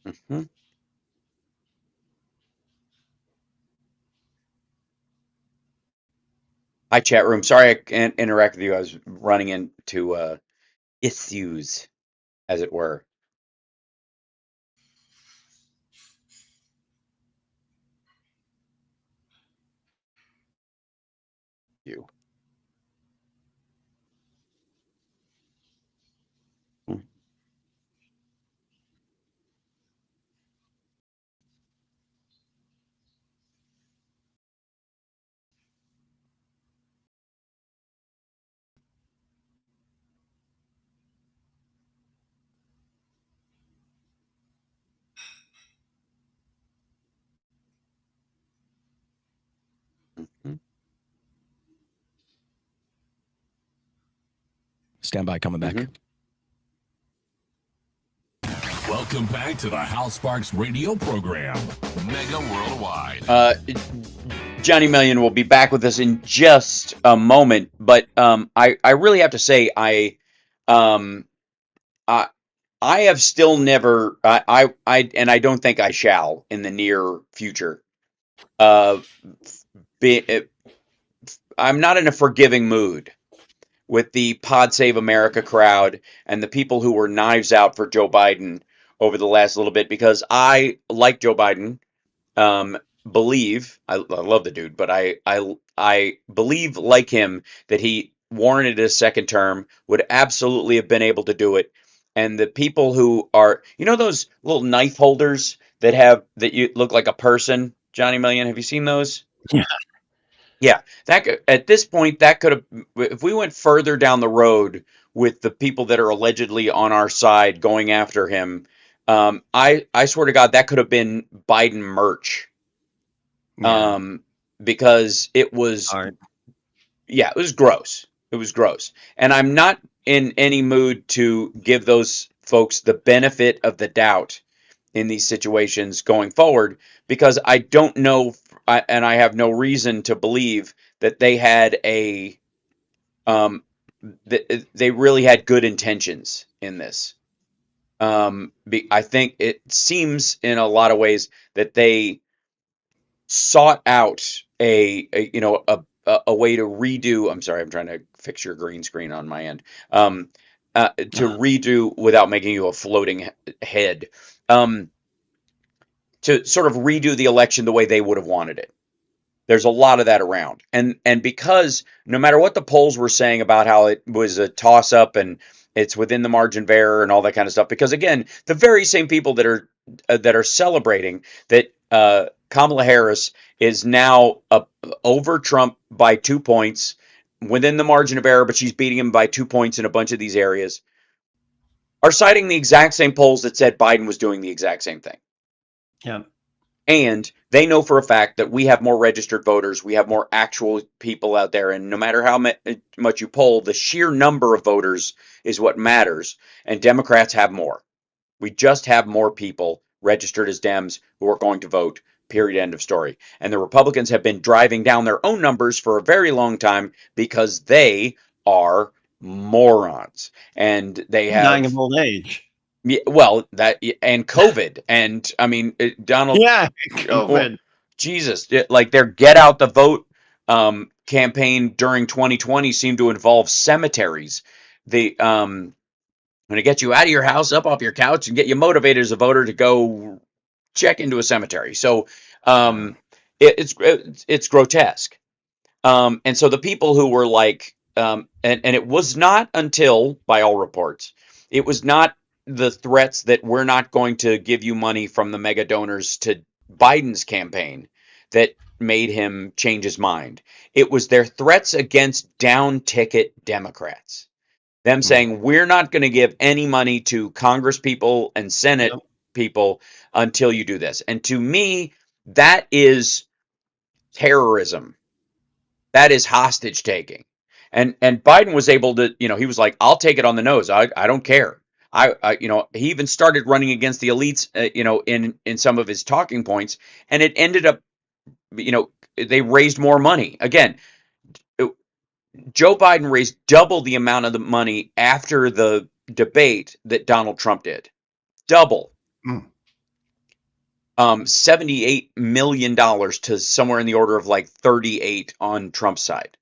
Mm-hmm. Hi, chat room. Sorry I can't interact with you. I was running into issues, as it were. You. Mm-hmm. Stand by, coming back. Mm-hmm. Welcome back to the House Sparks Radio program, Mega Worldwide. Johnny Million will be back with us in just a moment, but I really have to say I have still never and I don't think I shall in the near future. I'm not in a forgiving mood with the Pod Save America crowd and the people who were knives out for Joe Biden over the last little bit, because I, like Joe Biden, believe I love the dude, but I believe, like him, that he warranted a second term, would absolutely have been able to do it. And the people who are, those little knife holders that you look like a person, Johnny Million, have you seen those? Yeah. Yeah, at this point, that could have, if we went further down the road with the people that are allegedly on our side going after him, I swear to God, that could have been Biden merch. Yeah. Because it was, it was gross. It was gross. And I'm not in any mood to give those folks the benefit of the doubt in these situations going forward, because I don't know, and I have no reason to believe that they had they really had good intentions in this. I think it seems in a lot of ways that they sought out a way to redo. I'm sorry, I'm trying to fix your green screen on my end. To redo without making you a floating head. To sort of redo the election the way they would have wanted it. There's a lot of that around. And because no matter what the polls were saying about how it was a toss-up and it's within the margin of error and all that kind of stuff, because again, the very same people that are celebrating that Kamala Harris is now over Trump by 2 points within the margin of error, but she's beating him by 2 points in a bunch of these areas, are citing the exact same polls that said Biden was doing the exact same thing. Yeah. And they know for a fact that we have more registered voters. We have more actual people out there. And no matter how much you poll, the sheer number of voters is what matters. And Democrats have more. We just have more people registered as Dems who are going to vote, period, end of story. And the Republicans have been driving down their own numbers for a very long time because they are morons. And they have... dying of old age. Yeah, well, that and COVID, and I mean Donald. Yeah, Well, COVID. Jesus, like their get out the vote campaign during 2020 seemed to involve cemeteries. The going to get you out of your house, up off your couch, and get you motivated as a voter to go check into a cemetery. So Yeah. it's grotesque. And so the people who were like, and it was not until, by all reports, it was not the threats that we're not going to give you money from the mega donors to Biden's campaign that made him change his mind. It was their threats against down ticket Democrats. Them saying, we're not going to give any money to Congress people and Senate Yep. people until you do this. And to me, that is terrorism. That is hostage taking. And Biden was able to, he was like, I'll take it on the nose. I don't care. He even started running against the elites, in some of his talking points, and it ended up, they raised more money. Again, Joe Biden raised double the amount of the money after the debate that Donald Trump did. Double. Mm. $78 million to somewhere in the order of like 38 on Trump's side.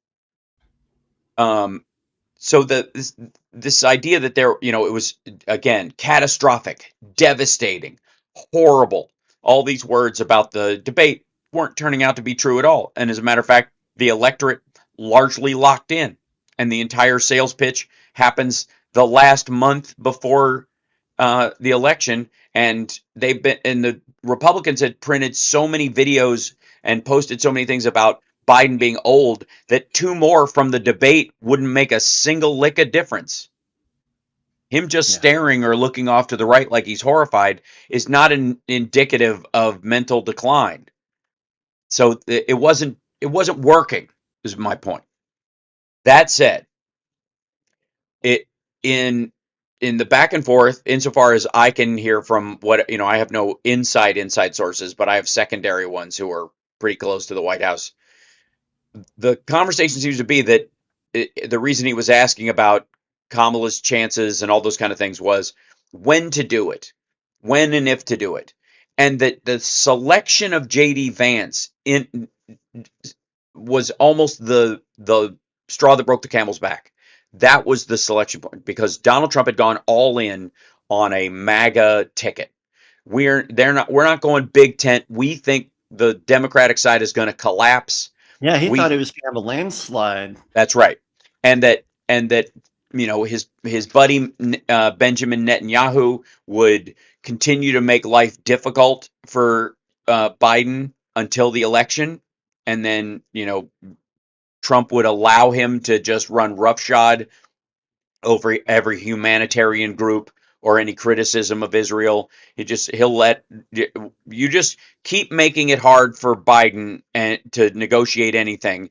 So this idea that it was, again, catastrophic, devastating, horrible. All these words about the debate weren't turning out to be true at all. And as a matter of fact, the electorate largely locked in, and the entire sales pitch happens the last month before the election. And the Republicans had printed so many videos and posted so many things about Biden being old that two more from the debate wouldn't make a single lick of difference. Him just staring or looking off to the right like he's horrified is not indicative of mental decline. So it wasn't working, is my point. That said, it in the back and forth, insofar as I can hear from what, I have no inside sources, but I have secondary ones who are pretty close to the White House. The conversation seems to be that the reason he was asking about Kamala's chances and all those kind of things was when to do it, when and if to do it, and that the selection of JD Vance was almost the straw that broke the camel's back. That was the selection point, because Donald Trump had gone all in on a MAGA ticket. We're not going big tent. We think the Democratic side is going to collapse. Yeah, he thought it was kind of a landslide. That's right, and that his buddy Benjamin Netanyahu would continue to make life difficult for Biden until the election, and then Trump would allow him to just run roughshod over every humanitarian group or any criticism of Israel. He'll let you just keep making it hard for Biden and to negotiate anything,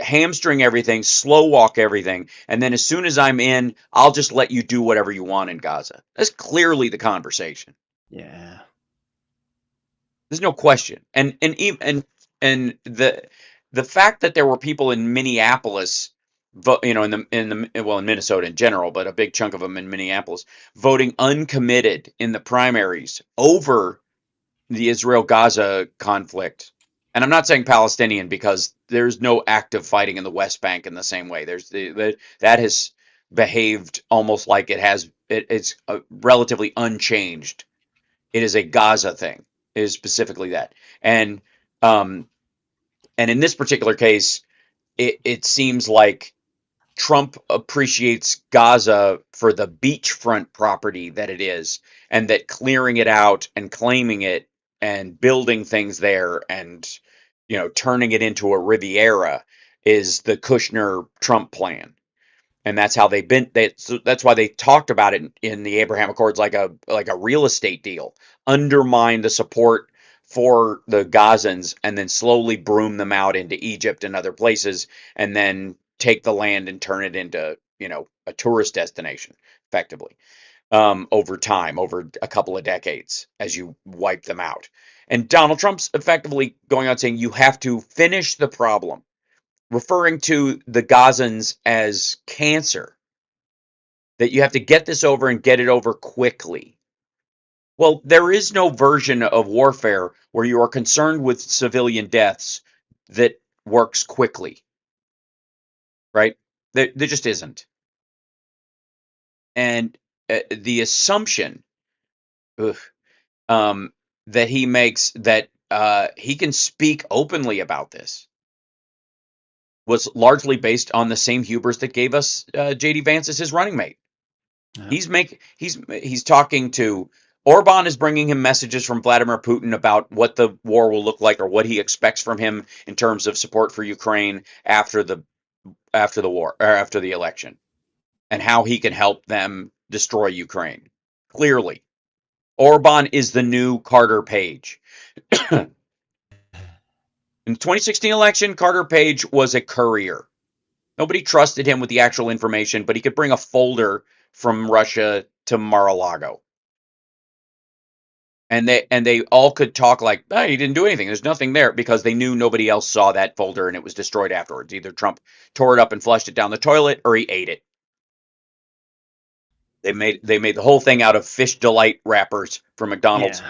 hamstring everything, slow walk everything, and then as soon as I'm in, I'll just let you do whatever you want in Gaza. That's clearly the conversation. Yeah. There's no question. And the fact that there were people in Minneapolis, in Minnesota in general, but a big chunk of them in Minneapolis, voting uncommitted in the primaries over the Israel-Gaza conflict. And I'm not saying Palestinian, because there's no active fighting in the West Bank in the same way. That has behaved almost like it's relatively unchanged. It is a Gaza thing. It is specifically that. And in this particular case, it seems like Trump appreciates Gaza for the beachfront property that it is, and that clearing it out and claiming it and building things there and turning it into a Riviera is the Kushner-Trump plan. And that's how that's why they talked about it in the Abraham Accords like a real estate deal. Undermine the support for the Gazans and then slowly broom them out into Egypt and other places, and then take the land and turn it into a tourist destination effectively, over time, over a couple of decades, as you wipe them out. And Donald Trump's effectively going on saying you have to finish the problem, referring to the Gazans as cancer, that you have to get this over and get it over quickly. Well, there is no version of warfare where you are concerned with civilian deaths that works quickly, right? There just isn't. And the assumption ugh, that he makes that he can speak openly about this was largely based on the same hubris that gave us JD Vance as his running mate. Yeah. He's talking to Orban is bringing him messages from Vladimir Putin about what the war will look like or what he expects from him in terms of support for Ukraine after the war or after the election, and how he can help them destroy Ukraine. Clearly, Orban is the new Carter Page. In the 2016 election, Carter Page was a courier. Nobody trusted him with the actual information, but he could bring a folder from Russia to Mar-a-Lago. And they all could talk like, oh, he didn't do anything. There's nothing there, because they knew nobody else saw that folder and it was destroyed afterwards. Either Trump tore it up and flushed it down the toilet, or he ate it. They made the whole thing out of Fish Delight wrappers from McDonald's,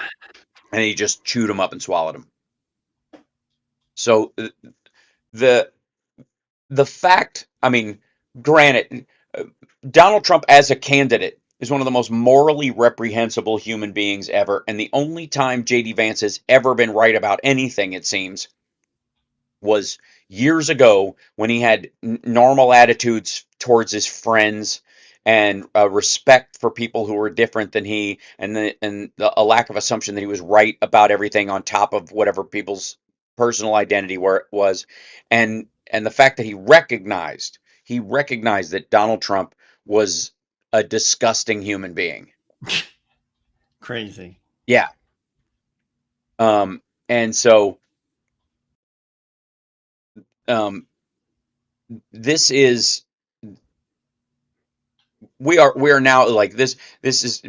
and he just chewed them up and swallowed them. So the fact, I mean, granted, Donald Trump as a candidate is one of the most morally reprehensible human beings ever, and the only time JD Vance has ever been right about anything, it seems, was years ago when he had normal attitudes towards his friends and respect for people who were different than he, and a lack of assumption that he was right about everything on top of whatever people's personal identity was, and the fact that he recognized that Donald Trump was a disgusting human being. Crazy. Yeah. And so this is, we are now like this is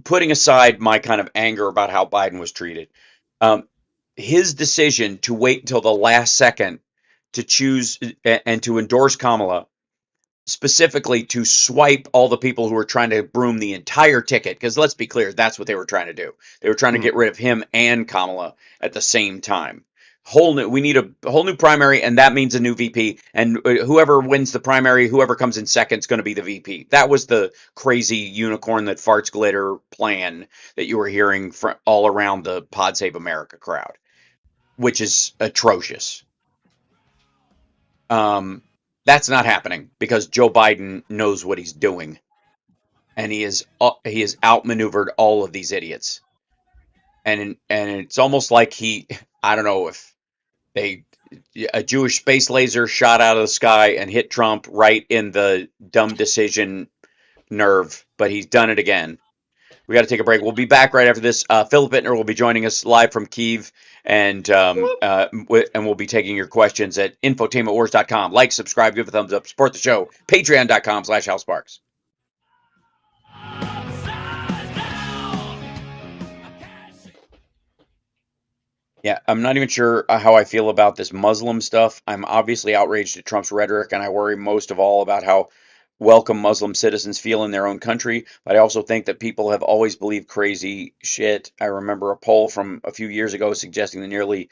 putting aside my kind of anger about how Biden was treated. His decision to wait until the last second to choose and to endorse Kamala, specifically to swipe all the people who were trying to broom the entire ticket, because let's be clear, that's what they were trying to do. They were trying to get rid of him and Kamala at the same time. We need a whole new primary, and that means a new VP, and whoever wins the primary, whoever comes in second is going to be the VP. That was the crazy unicorn that farts glitter plan that you were hearing from all around the Pod Save America crowd, which is atrocious. That's not happening because Joe Biden knows what he's doing, and he has outmaneuvered all of these idiots. And it's almost like I don't know if a Jewish space laser shot out of the sky and hit Trump right in the dumb decision nerve, but he's done it again. We got to take a break. We'll be back right after this. Philip Ittner will be joining us live from Kyiv, and we'll be taking your questions at infotainmentwars.com. Like, subscribe, give a thumbs up, support the show. Patreon.com/HalSparks. Yeah, I'm not even sure how I feel about this Muslim stuff. I'm obviously outraged at Trump's rhetoric, and I worry most of all about how welcome Muslim citizens feel in their own country. But I also think that people have always believed crazy shit. I remember a poll from a few years ago suggesting that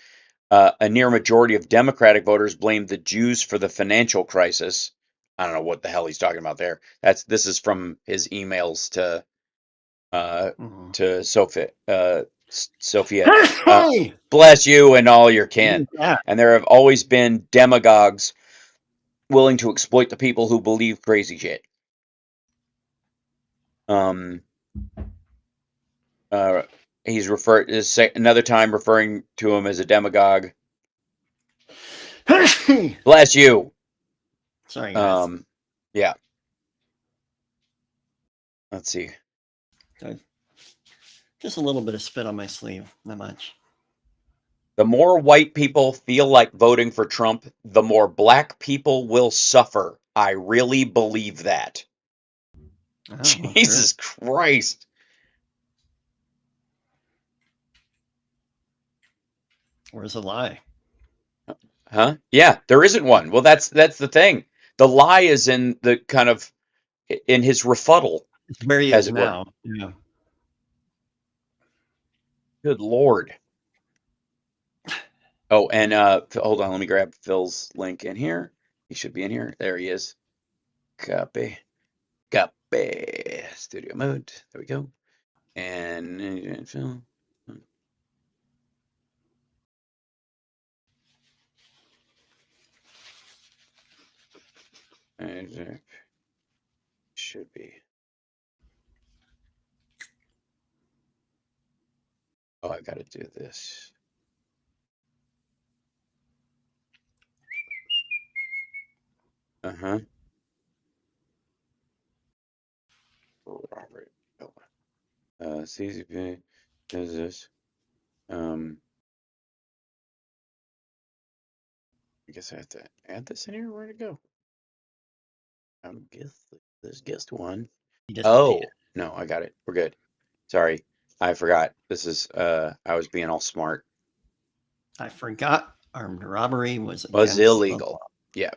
a near majority of Democratic voters blamed the Jews for the financial crisis. I don't know what the hell he's talking about there. This is from his emails to Sophia. Bless you and all your kin. Yeah. And there have always been demagogues willing to exploit the people who believe crazy shit. He's another time referring to him as a demagogue. Bless you. Sorry, guys. Yeah. Let's see. Just a little bit of spit on my sleeve, not much. The more white people feel like voting for Trump, the more black people will suffer. I really believe that. Oh, Jesus Christ. Where's the lie? Huh? Yeah, there isn't one. Well, that's the thing. The lie is in the kind of in his rebuttal. It's where he is now. Yeah. Good Lord. Oh, and hold on, let me grab Phil's link in here. He should be in here. There he is. Copy. Copy. Studio mode. There we go. And Phil. And should be. Oh, I gotta do this. Uh-huh. Robert. CCP does this. I guess I have to add this in here. Where'd it go? Guess this guest one. He just Oh, updated. no, I got it. We're good. Sorry, I forgot. This is I was being all smart. I forgot armed robbery was Was against the illegal. law. Yeah.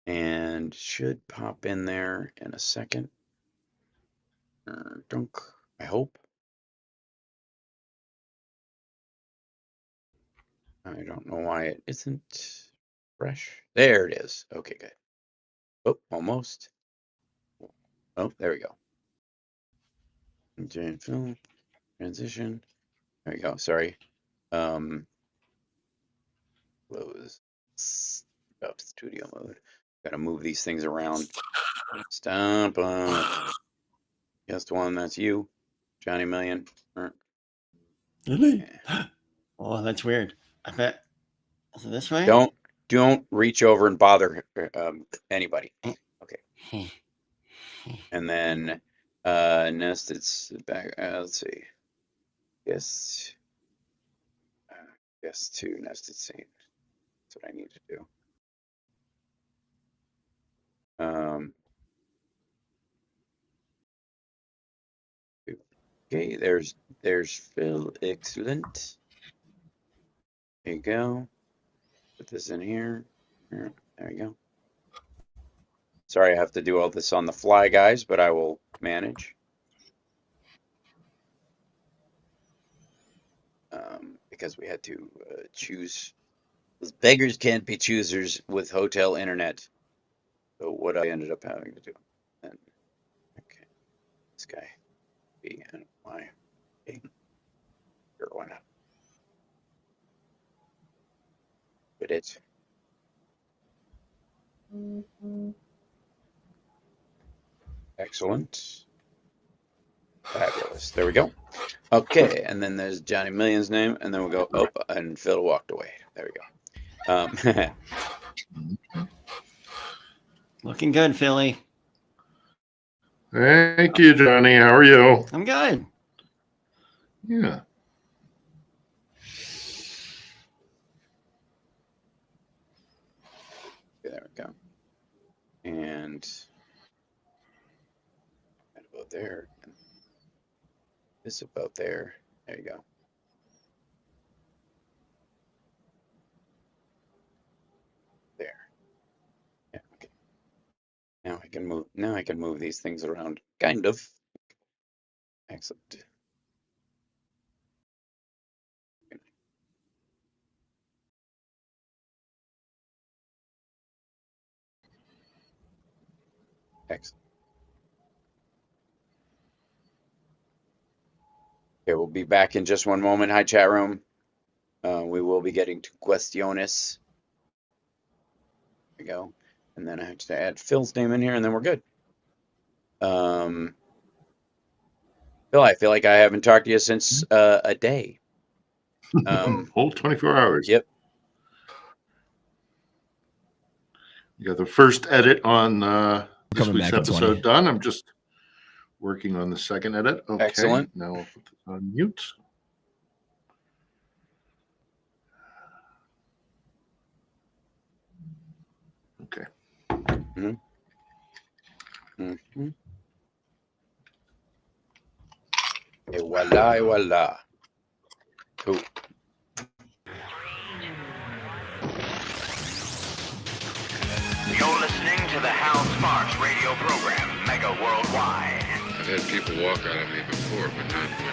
And should pop in there in a second. Dunk. I hope. I don't know why it isn't fresh. There it is. Okay, good. Oh, almost. Oh, there we go. Film transition. There we go. Sorry. Close. Up studio mode. Gotta move these things around. Stop. Guest one. That's you, Johnny Million. Really? Oh, that's weird. I bet. Is it this way? Don't reach over and bother anybody. Okay. And then nested back. Let's see. Guest two nested scene. That's what I need to do. Okay, there's Phil. Excellent. There you go. Put this in here. There you go. Sorry, I have to do all this on the fly, guys, but I will manage. Because we had to choose. Those beggars can't be choosers with hotel internet. So what I ended up having to do. And, okay, this guy, B and Y. Okay. Sure, why not? But it's. Excellent. Fabulous. There we go. Okay, and then there's Johnny Million's name, and then we'll go up, and Phil walked away. There we go. Looking good, Philly. Thank you, Johnny. How are you? I'm good. Yeah. There we go. And right about there. And this about there. There you go. There. Yeah, okay. Now I can move these things around. Kind of. Excellent. Excellent. Okay, we'll be back in just one moment. Hi, chat room. We will be getting to questiones. There we go. And then I have to add Phil's name in here, and then we're good. Phil, I feel like I haven't talked to you since a day. Whole 24 hours. Yep. You got the first edit on this Coming week's back in 20. episode done. I'm just working on the second edit. Okay. Excellent. Now I'll put this on mute. Okay. Mm-hmm. Et voila, et voila. Cool. You're listening to the Hal Sparks radio program, Mega Worldwide. I've had people walk out on me before, but not when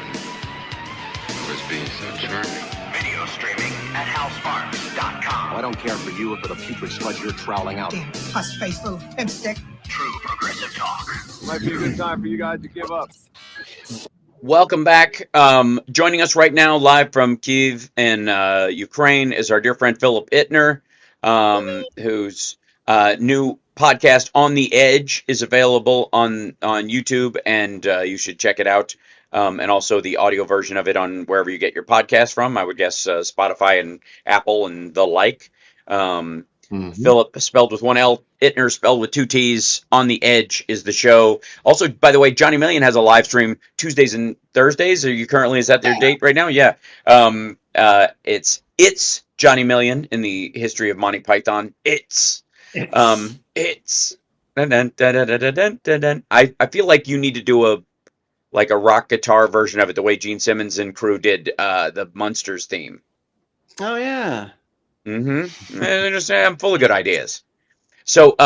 I was being so charming. Video streaming at halsparks.com. I don't care for you or for the putrid sludge you're troweling out. Damn puss-faced little pimp stick. True progressive talk. Might be a good time for you guys to give up. Welcome back. Joining us right now, live from Kyiv in Ukraine, is our dear friend Philip Ittner, whose new podcast "On the Edge" is available on YouTube, and you should check it out. And also the audio version of it on wherever you get your podcast from. I would guess Spotify and Apple and the like. Philip spelled with one L, Ittner spelled with two T's. On the Edge is the show. Also, by the way, Johnny Million has a live stream Tuesdays and Thursdays. Is that their date right now? Yeah. It's Johnny Million in the history of Monty Python. It's. Dun, dun, dun, dun, dun, dun, dun, dun. I feel like you need to do a rock guitar version of it, the way Gene Simmons and crew did the Munsters theme. Oh yeah. I'm full of good ideas. So,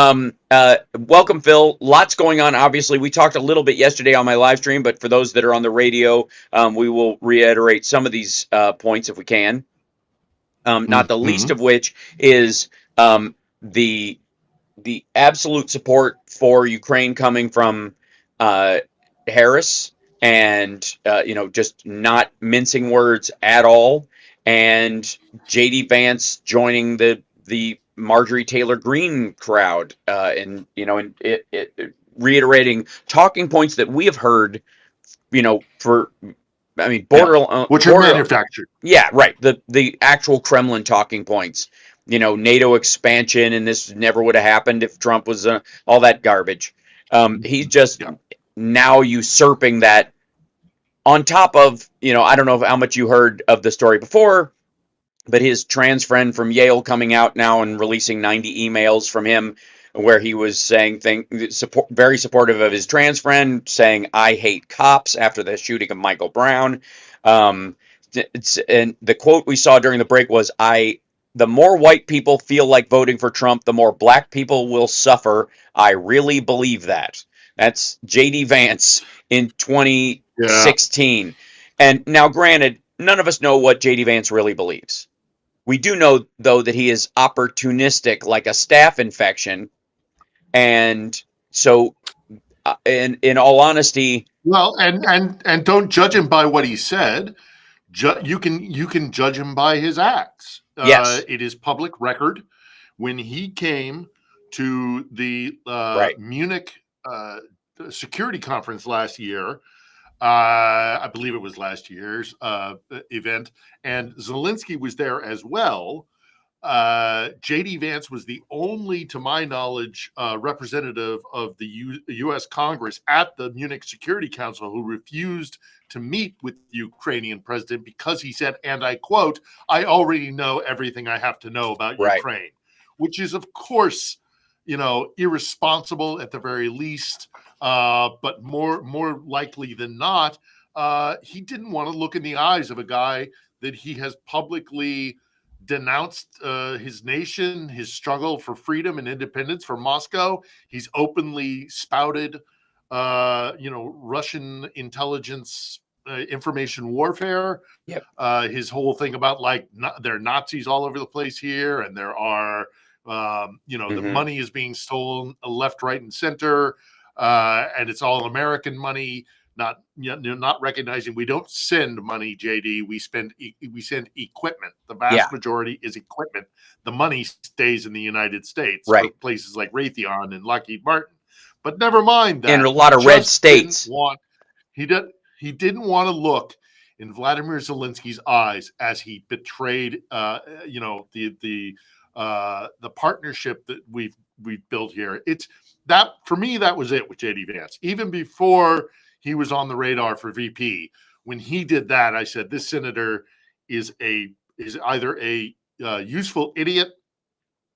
welcome, Phil. Lots going on. Obviously, we talked a little bit yesterday on my live stream, but for those that are on the radio, we will reiterate some of these points if we can. Not the least of which is the absolute support for Ukraine coming from Harris, and just not mincing words at all. And JD Vance joining the Marjorie Taylor Greene crowd, and reiterating talking points that we have heard, which are manufactured. Yeah, right. The actual Kremlin talking points, NATO expansion, and this never would have happened if Trump was all that garbage. He's just now usurping that. On top of, I don't know how much you heard of the story before, but his trans friend from Yale coming out now and releasing 90 emails from him where he was saying very supportive of his trans friend, saying, "I hate cops," after the shooting of Michael Brown. And the quote we saw during the break was, "The more white people feel like voting for Trump, the more black people will suffer. I really believe that." That's JD Vance in 2016. And now, granted, none of us know what JD Vance really believes. We do know, though, that he is opportunistic, like a staph infection. And so, in all honesty, well, and don't judge him by what he said. You can judge him by his acts. Yes, it is public record when he came to the Munich security conference last year. I believe it was last year's event, and Zelensky was there as well. JD Vance was the only, to my knowledge, representative of the U.S. Congress at the Munich Security Council who refused to meet with the Ukrainian president because he said, and I quote, "I already know everything I have to know about Ukraine," which is, of course, irresponsible at the very least. But more likely than not, he didn't want to look in the eyes of a guy that he has publicly denounced his nation, his struggle for freedom and independence for Moscow. He's openly spouted, Russian intelligence information warfare. Yep. His whole thing about there are Nazis all over the place here, and there are, the money is being stolen left, right, and center. And it's all American money, not recognizing we don't send money, JD. We send equipment. The vast majority is equipment. The money stays in the United States, right? Places like Raytheon and Lockheed Martin. But never mind that. In a lot of red states. He didn't want to look in Vladimir Zelensky's eyes as he betrayed, the partnership that we've built here. It's that, for me, that was it with JD Vance. Even before he was on the radar for VP, when he did that, I said, this senator is either a useful idiot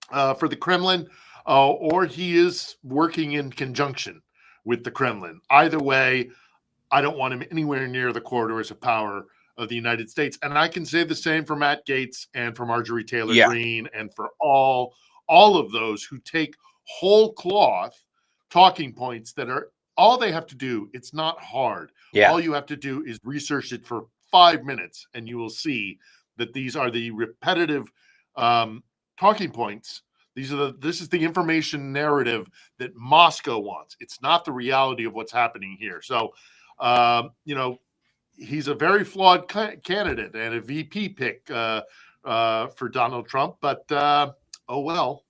for the Kremlin, or he is working in conjunction with the Kremlin. Either way, I don't want him anywhere near the corridors of power of the United States. And I can say the same for Matt Gaetz and for Marjorie Taylor Greene and for all of those who take whole cloth talking points that are all they have to do, it's not hard. Yeah. All you have to do is research it for 5 minutes, and you will see that these are the repetitive talking points. This is the information narrative that Moscow wants. It's not the reality of what's happening here. So, he's a very flawed candidate and a VP pick for Donald Trump. But oh well.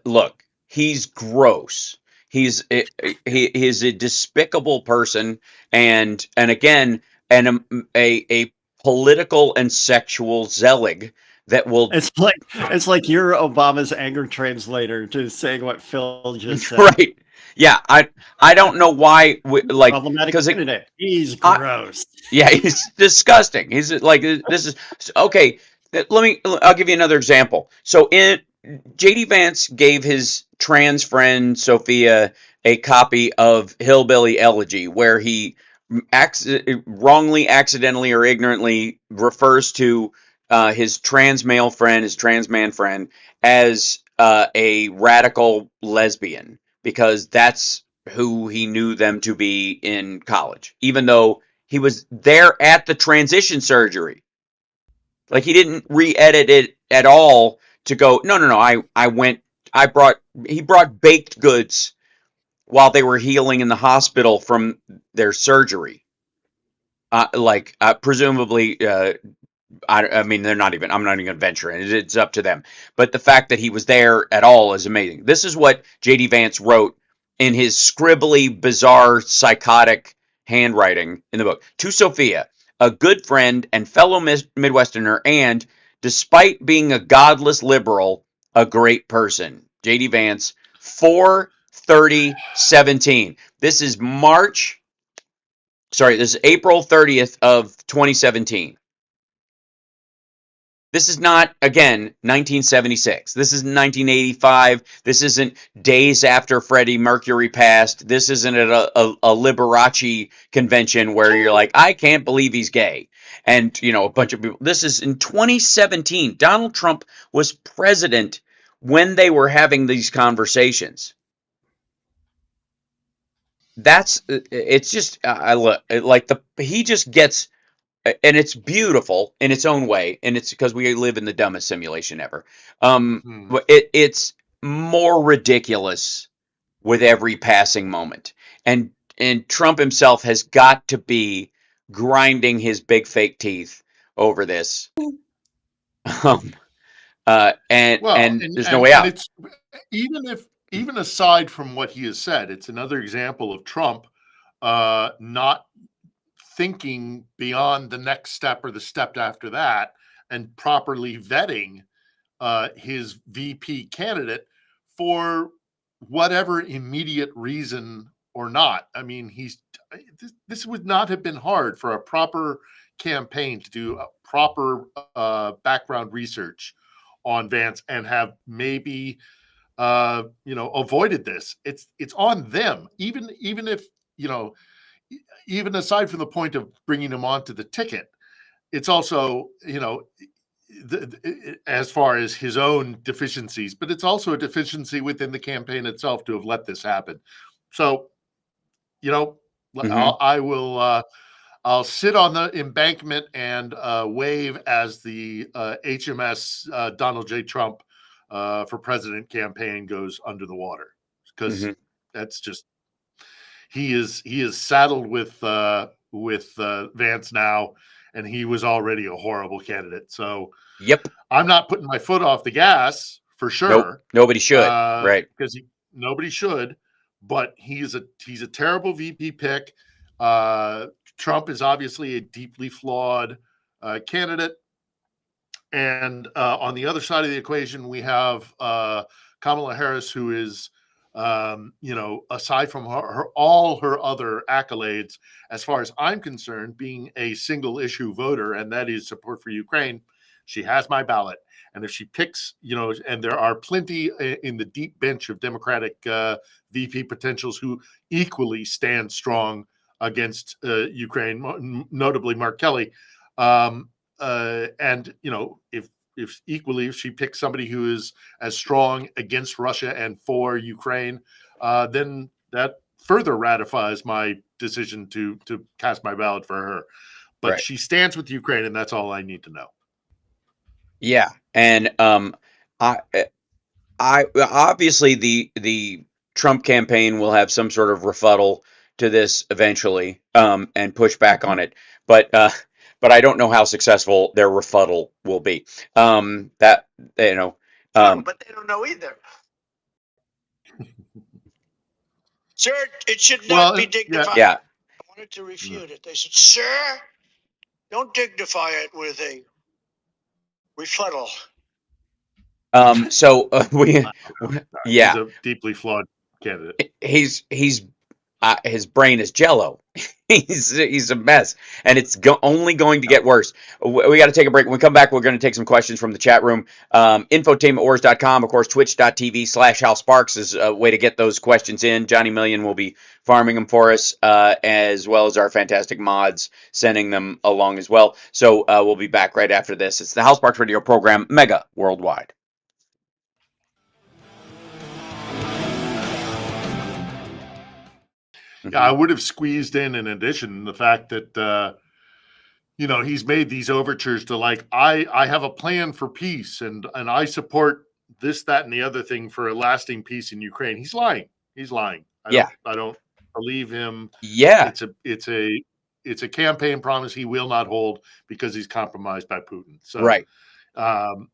Look, he's gross. He is a despicable person, and again, a political and sexual zealot that will. It's like you're Obama's anger translator to saying what Phil just said. Right. Yeah, I don't know why, like, Problematic because candidate. He's gross. Yeah, he's disgusting. He's like, this is okay. I'll give you another example. So JD Vance gave his trans friend Sophia a copy of Hillbilly Elegy, where he wrongly, accidentally, or ignorantly refers to his trans male friend, his trans man friend, as a radical lesbian, because that's who he knew them to be in college, even though he was there at the transition surgery. Like, he didn't re-edit it at all to go, no, he brought baked goods while they were healing in the hospital from their surgery. Presumably, I mean, I'm not even going to venture in. It's up to them. But the fact that he was there at all is amazing. This is what JD Vance wrote in his scribbly, bizarre, psychotic handwriting in the book. To Sophia, a good friend and fellow Midwesterner, and, despite being a godless liberal, a great person. JD Vance, 4/30/17. This is April 30th of 2017. This is not, again, 1976. This isn't 1985. This isn't days after Freddie Mercury passed. This isn't at a Liberace convention where you're like, I can't believe he's gay. And, a bunch of people. This is in 2017. Donald Trump was president when they were having these conversations. It's just, he just gets. And it's beautiful in its own way, and it's because we live in the dumbest simulation ever. It's more ridiculous with every passing moment, and Trump himself has got to be grinding his big fake teeth over this. And there's no way out. It's, even aside from what he has said, it's another example of Trump not thinking beyond the next step or the step after that, and properly vetting his VP candidate for whatever immediate reason or not. I mean, this would not have been hard for a proper campaign to do a proper background research on Vance and have maybe avoided this. It's on them, even if even aside from the point of bringing him onto the ticket, it's also, as far as his own deficiencies, but it's also a deficiency within the campaign itself to have let this happen. So, I'll sit on the embankment and wave as the HMS Donald J. Trump for president campaign goes under the water, because that's just, he is saddled with Vance now, and he was already a horrible candidate. So, yep, I'm not putting my foot off the gas for sure. Nope, nobody should, right? Because nobody should. But he's a terrible VP pick. Trump is obviously a deeply flawed candidate, and on the other side of the equation, we have Kamala Harris, who is, aside from all her other accolades, as far as I'm concerned, being a single issue voter, and that is support for Ukraine, she has my ballot. And if she picks, and there are plenty in the deep bench of Democratic VP potentials who equally stand strong against Ukraine, notably Mark Kelly. If she picks somebody who is as strong against Russia and for Ukraine, then that further ratifies my decision to cast my ballot for her. But Right. she stands with Ukraine, and that's all I need to know. Yeah, and I obviously the Trump campaign will have some sort of rebuttal to this eventually, and push back on it, but I don't know how successful their rebuttal will be. That you know, But they don't know either. Sir, it should not be dignified. yeah. I wanted to refute it. They said, sir, don't dignify it with a rebuttal. So yeah, He's a deeply flawed candidate. he's his brain is jello. He's a mess, and it's only going to get worse. We got to take a break. When we come back, we're going to take some questions from the chat room. Infotainmentwars.com, of course, twitch.tv/Hal Sparks is a way to get those questions in. Johnny Million will be farming them for us, as well as our fantastic mods sending them along as well. So we'll be back right after this. It's the Hal Sparks radio program, Mega Worldwide. Yeah, I would have squeezed in addition, the fact that, he's made these overtures to I have a plan for peace and I support this, that, and the other thing for a lasting peace in Ukraine. He's lying. I don't believe him. Yeah. It's a campaign promise he will not hold because he's compromised by Putin. So, right. No.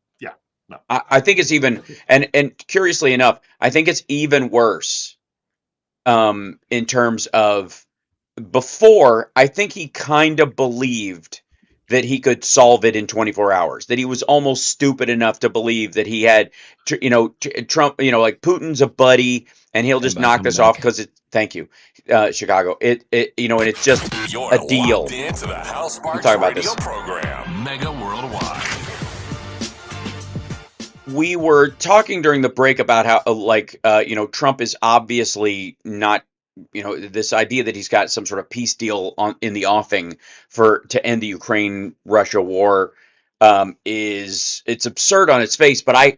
I think it's even, and curiously enough, I think it's even worse. In terms of before, I think he kind of believed that he could solve it in 24 hours, that he was almost stupid enough to believe that he had, Trump, like Putin's a buddy and he'll just knock this off because thank you, Chicago. And it's just a deal. Into the Hal Sparks talk about radio this program, Mega Worldwide. We were talking during the break about how, Trump is obviously not, this idea that he's got some sort of peace deal in the offing to end the Ukraine-Russia war, it's absurd on its face. But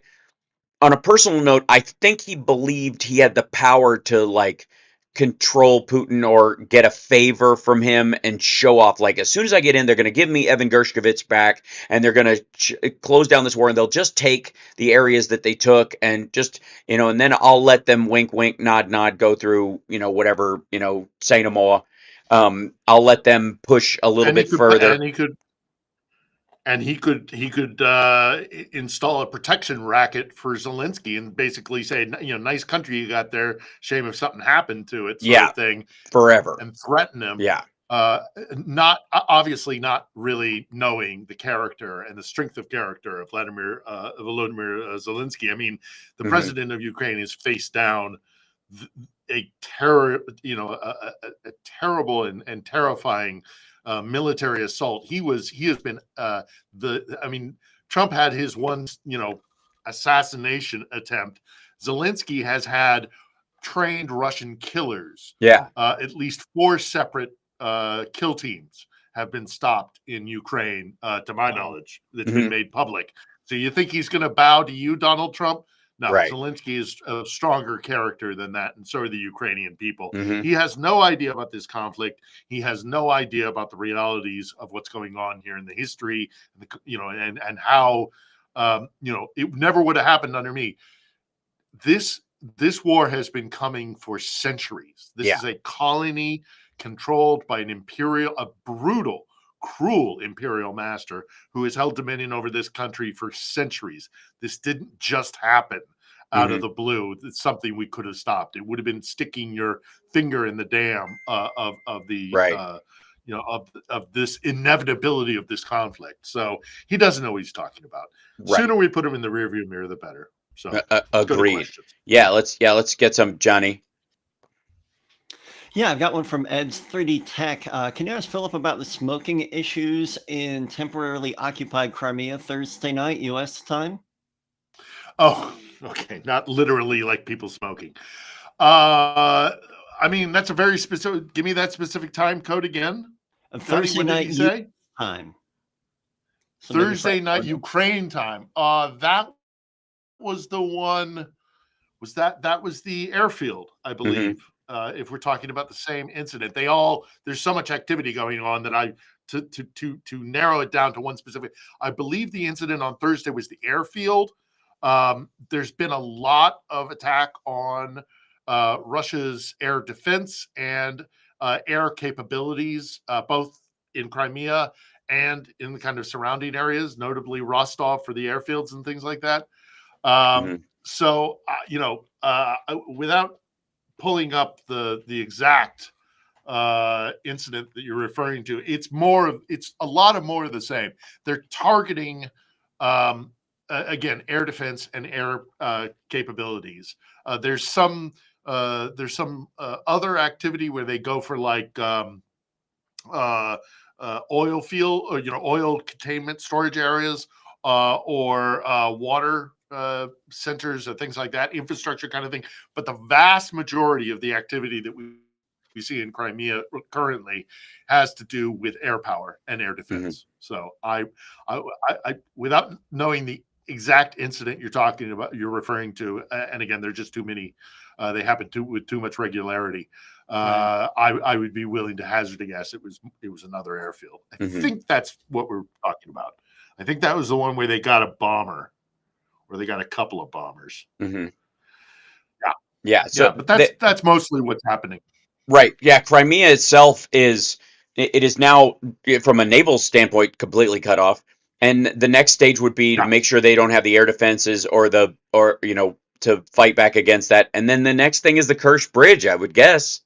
on a personal note, I think he believed he had the power to control Putin or get a favor from him and show off. As soon as I get in, they're going to give me Evan Gershkovich back and they're going to close down this war and they'll just take the areas that they took and just, and then I'll let them wink, wink, nod, nod, go through, whatever, say no more. I'll let them push a little bit further. And he could install a protection racket for Zelensky and basically say, nice country you got there. Shame if something happened to it, sort of thing. Forever. And threaten him. Yeah. Not really knowing the character and the strength of character of Volodymyr Zelensky. I mean, the president of Ukraine is face down a terrible and terrifying military assault. He has been Trump had his one, assassination attempt. Zelensky has had trained Russian killers. Yeah. At least 4 separate kill teams have been stopped in Ukraine, to my knowledge, that's been made public. So you think he's going to bow to you, Donald Trump? No, right. Zelensky is a stronger character than that, and so are the Ukrainian people. He has no idea about this conflict. He has no idea about the realities of what's going on here in the history, and how, it never would have happened under me. This war has been coming for centuries. This is a colony controlled by a brutal, cruel imperial master who has held dominion over this country for centuries. This didn't just happen out of the blue. It's something we could have stopped. It would have been sticking your finger in the dam of this inevitability of this conflict. So he doesn't know what he's talking about. Right. Sooner we put him in the rearview mirror, the better. So agreed. Yeah, let's get some, Johnny. Yeah, I've got one from Ed's 3D Tech. Can you ask Philip about the smoking issues in temporarily occupied Crimea Thursday night, U.S. time? Oh, okay. Not literally like people smoking. That's a very specific. Give me that specific time code again. Thursday night time. Thursday night Ukraine time. That was the one. That was the airfield, I believe. if we're talking about the same incident. There's so much activity going on that to narrow it down to one specific. I believe the incident on Thursday was the airfield. There's been a lot of attack on Russia's air defense and air capabilities, both in Crimea and in the kind of surrounding areas, notably Rostov for the airfields and things like that. So, without pulling up the exact incident that you're referring to, it's a lot more of the same. They're targeting, again, air defense and air capabilities. There's some other activity where they go for like oil field, or oil containment storage areas, or water centers or things like that, infrastructure kind of thing. But the vast majority of the activity that we see in Crimea currently has to do with air power and air defense. So I without knowing the exact incident you're referring to, and again, there's just too many. They happen with too much regularity. I would be willing to hazard a guess it was another airfield. I think that's what we're talking about. I think that was the one where they got a bomber, or they got a couple of bombers. Yeah. So but that's mostly what's happening. Right. Yeah. Crimea itself is now, from a naval standpoint, completely cut off. And the next stage would be to make sure they don't have the air defenses or to fight back against that. And then the next thing is the Kerch Bridge, I would guess.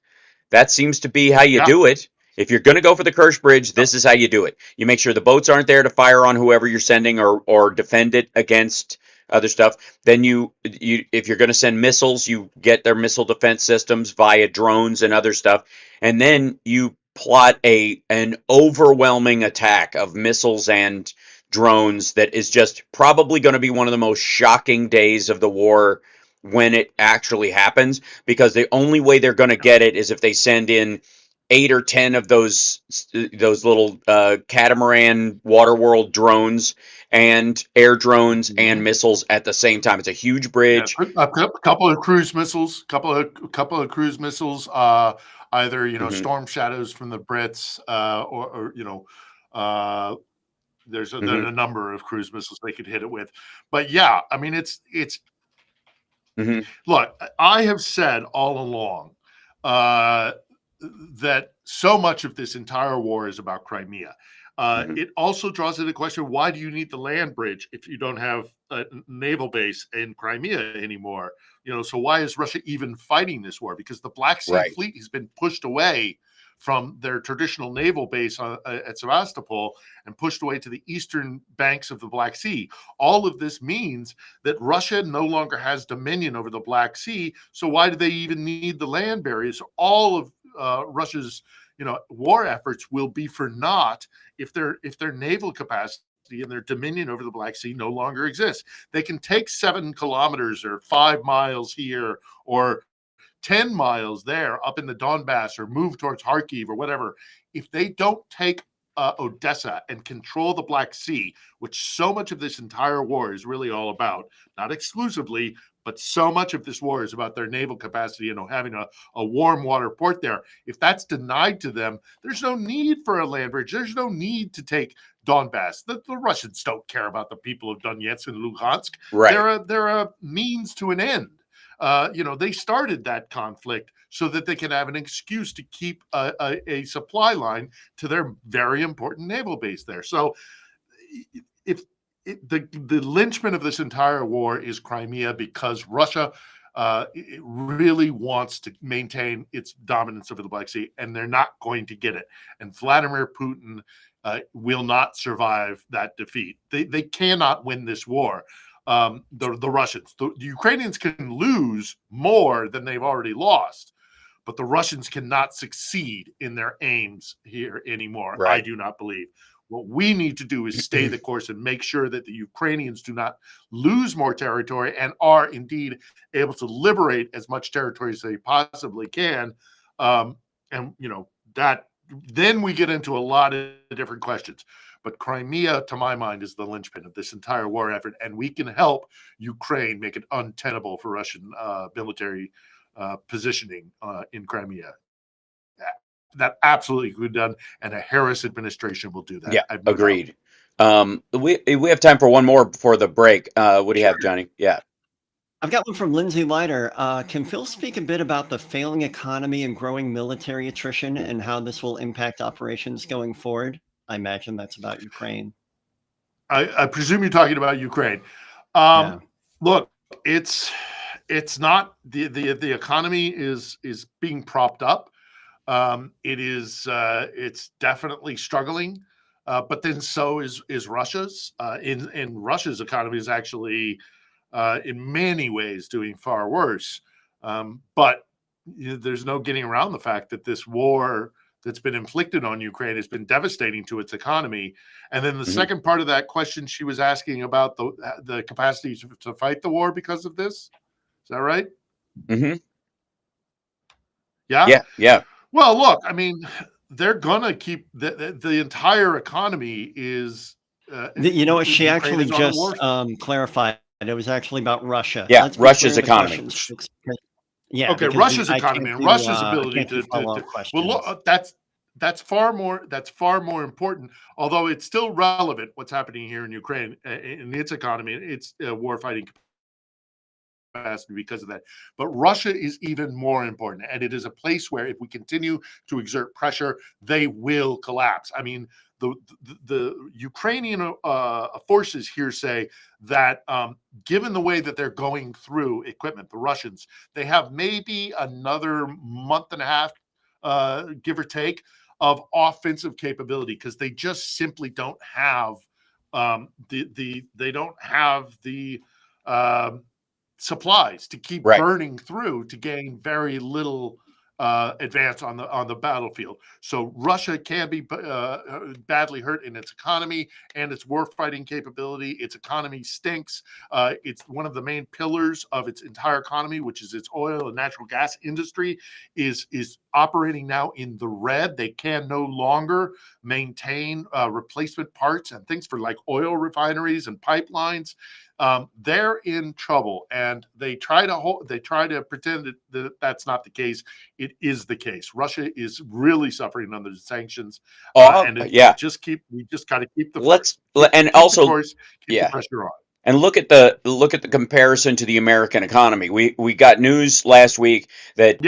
That seems to be how you do it. If you're going to go for the Kerch Bridge, this is how you do it. You make sure the boats aren't there to fire on whoever you're sending or defend it against other stuff. Then if you're going to send missiles, you get their missile defense systems via drones and other stuff. And then you plot an overwhelming attack of missiles and drones that is just probably going to be one of the most shocking days of the war when it actually happens, because the only way they're going to get it is if they send in 8 or 10 of those little catamaran Waterworld drones and air drones and missiles at the same time. It's a huge bridge. A couple of cruise missiles, couple of cruise missiles, either Storm Shadows from the Brits, or there's a number of cruise missiles they could hit it with. But yeah, I mean it's look, I have said all along that so much of this entire war is about Crimea. It also draws into question, why do you need the land bridge if you don't have a naval base in Crimea anymore? So why is Russia even fighting this war? Because the Black Sea fleet has been pushed away from their traditional naval base at Sevastopol and pushed away to the eastern banks of the Black Sea. All of this means that Russia no longer has dominion over the Black Sea. So why do they even need the land barriers? All of Russia's war efforts will be for naught if their naval capacity and their dominion over the Black Sea no longer exists. They can take 7 kilometers or 5 miles here or 10 miles there up in the Donbass, or move towards Kharkiv or whatever. If they don't take Odessa and control the Black Sea, which so much of this entire war is really all about, not exclusively, but so much of this war is about their naval capacity and having a warm water port there. If that's denied to them, there's no need for a land bridge. There's no need to take Donbass. The Russians don't care about the people of Donetsk and Luhansk. They're a means to an end. They started that conflict so that they can have an excuse to keep a supply line to their very important naval base there. So if the linchpin of this entire war is Crimea, because Russia it really wants to maintain its dominance over the Black Sea, and they're not going to get it. And Vladimir Putin will not survive that defeat. They cannot win this war. The Russians, the Ukrainians can lose more than they've already lost, but the Russians cannot succeed in their aims here anymore. I do not believe. What we need to do is stay the course and make sure that the Ukrainians do not lose more territory and are indeed able to liberate as much territory as they possibly can. That then we get into a lot of different questions. But Crimea, to my mind, is the linchpin of this entire war effort, and we can help Ukraine make it untenable for Russian military positioning in Crimea. That absolutely could be done, and a Harris administration will do that. Yeah, I have no doubt. agreed. We have time for one more before the break. What do you have, Johnny? Yeah. I've got one from Lindsay Leiter. Can Phil speak a bit about the failing economy and growing military attrition and how this will impact operations going forward? I imagine that's about Ukraine. I presume you're talking about Ukraine. Yeah. Look, it's not the economy is being propped up. It's definitely struggling, but then so is Russia's. In Russia's economy is actually in many ways doing far worse. But there's no getting around the fact that this war that's been inflicted on Ukraine has been devastating to its economy. And then the second part of that question, she was asking about the capacity to fight the war because of this. Is that right? Mm-hmm. Yeah. Yeah. Yeah. Well, look, I mean, they're gonna keep the entire economy is. You know what? She Ukraine actually is on a just war. Clarified. It was actually about Russia. Yeah, Let's be Russia's clear to economy. questions, folks, because- yeah. Okay, because Russia's I economy can't and do, Russia's I ability can't do follow-up questions. well, look, that's far more important. Although it's still relevant what's happening here in Ukraine in its economy, its war fighting capacity because of that. But Russia is even more important, and it is a place where if we continue to exert pressure, they will collapse. I mean, the Ukrainian forces here say that given the way that they're going through equipment, the Russians, they have maybe another month and a half, give or take, of offensive capability because they just simply don't have they don't have the supplies to keep burning through to gain very little advance on the battlefield. So Russia can be badly hurt in its economy and its war fighting capability. Its economy stinks. It's one of the main pillars of its entire economy, which is its oil and natural gas industry, is operating now in the red. They can no longer maintain replacement parts and things for like oil refineries and pipelines. They're in trouble, and they try to pretend that that's not the case. It is the case. Russia is really suffering under the sanctions, and we just got to keep the pressure on. And look at the comparison to the American economy. We got news last week that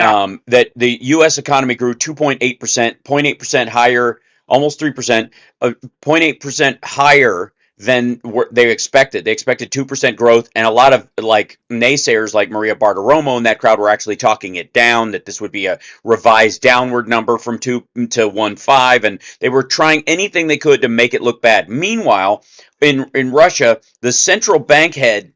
that the U.S. economy grew 2.8%, 0.8% higher, almost 3%, 0.8% higher than they expected. They expected 2% growth, and a lot of like naysayers like Maria Bartiromo and that crowd were actually talking it down, that this would be a revised downward number from 2 to 1.5, and they were trying anything they could to make it look bad. Meanwhile, in Russia, the central bank head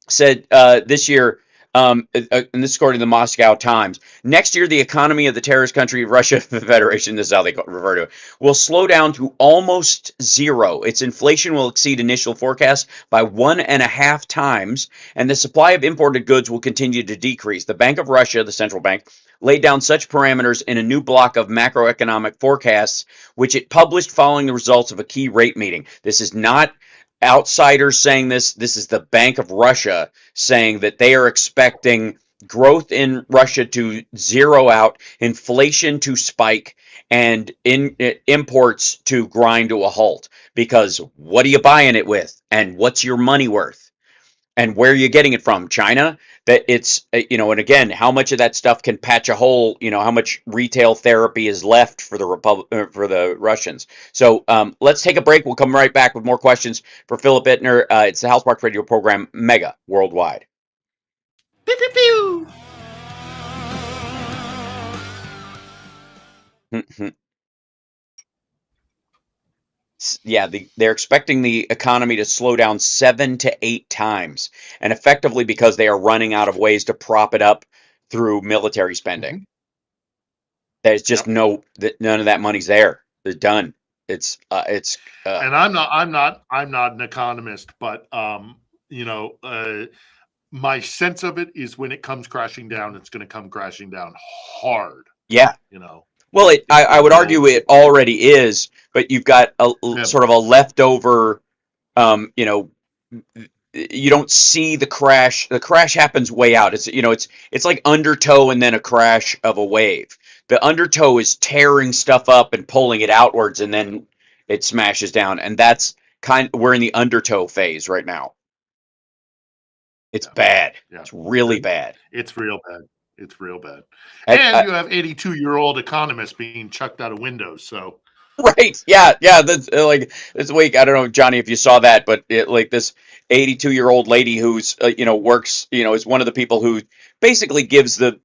said this year, and this is according to the Moscow Times, next year the economy of the terrorist country Russia Federation, this is how they refer to it, will slow down to almost zero. Its inflation will exceed initial forecasts by 1.5 times, and the supply of imported goods will continue to decrease. The Bank of Russia, the central bank, laid down such parameters in a new block of macroeconomic forecasts, which it published following the results of a key rate meeting. This is not outsiders saying this. This is the Bank of Russia saying that they are expecting growth in Russia to zero out, inflation to spike, and imports to grind to a halt. Because what are you buying it with? And what's your money worth? And where are you getting it from? China? That it's, and again, how much of that stuff can patch a hole? How much retail therapy is left for the Russians? So let's take a break. We'll come right back with more questions for Philip Ittner. It's the House Sparks Radio program, Mega Worldwide. Pew, pew, pew. Yeah, they're expecting the economy to slow down 7 to 8 times, and effectively because they are running out of ways to prop it up through military spending. There's just none of that money's there. They're done. And I'm not an economist, but my sense of it is when it comes crashing down, it's going to come crashing down hard. Yeah. Well, I would argue it already is, but you've got sort of a leftover, you don't see the crash. The crash happens way out. It's like undertow and then a crash of a wave. The undertow is tearing stuff up and pulling it outwards, and then it smashes down. And we're in the undertow phase right now. It's bad. Yeah. It's really bad. It's real bad. It's real bad. And you have 82-year-old economists being chucked out of windows. So right, yeah. That's like this week. I don't know, Johnny, if you saw that, but like this 82-year-old lady who's works, is one of the people who basically gives the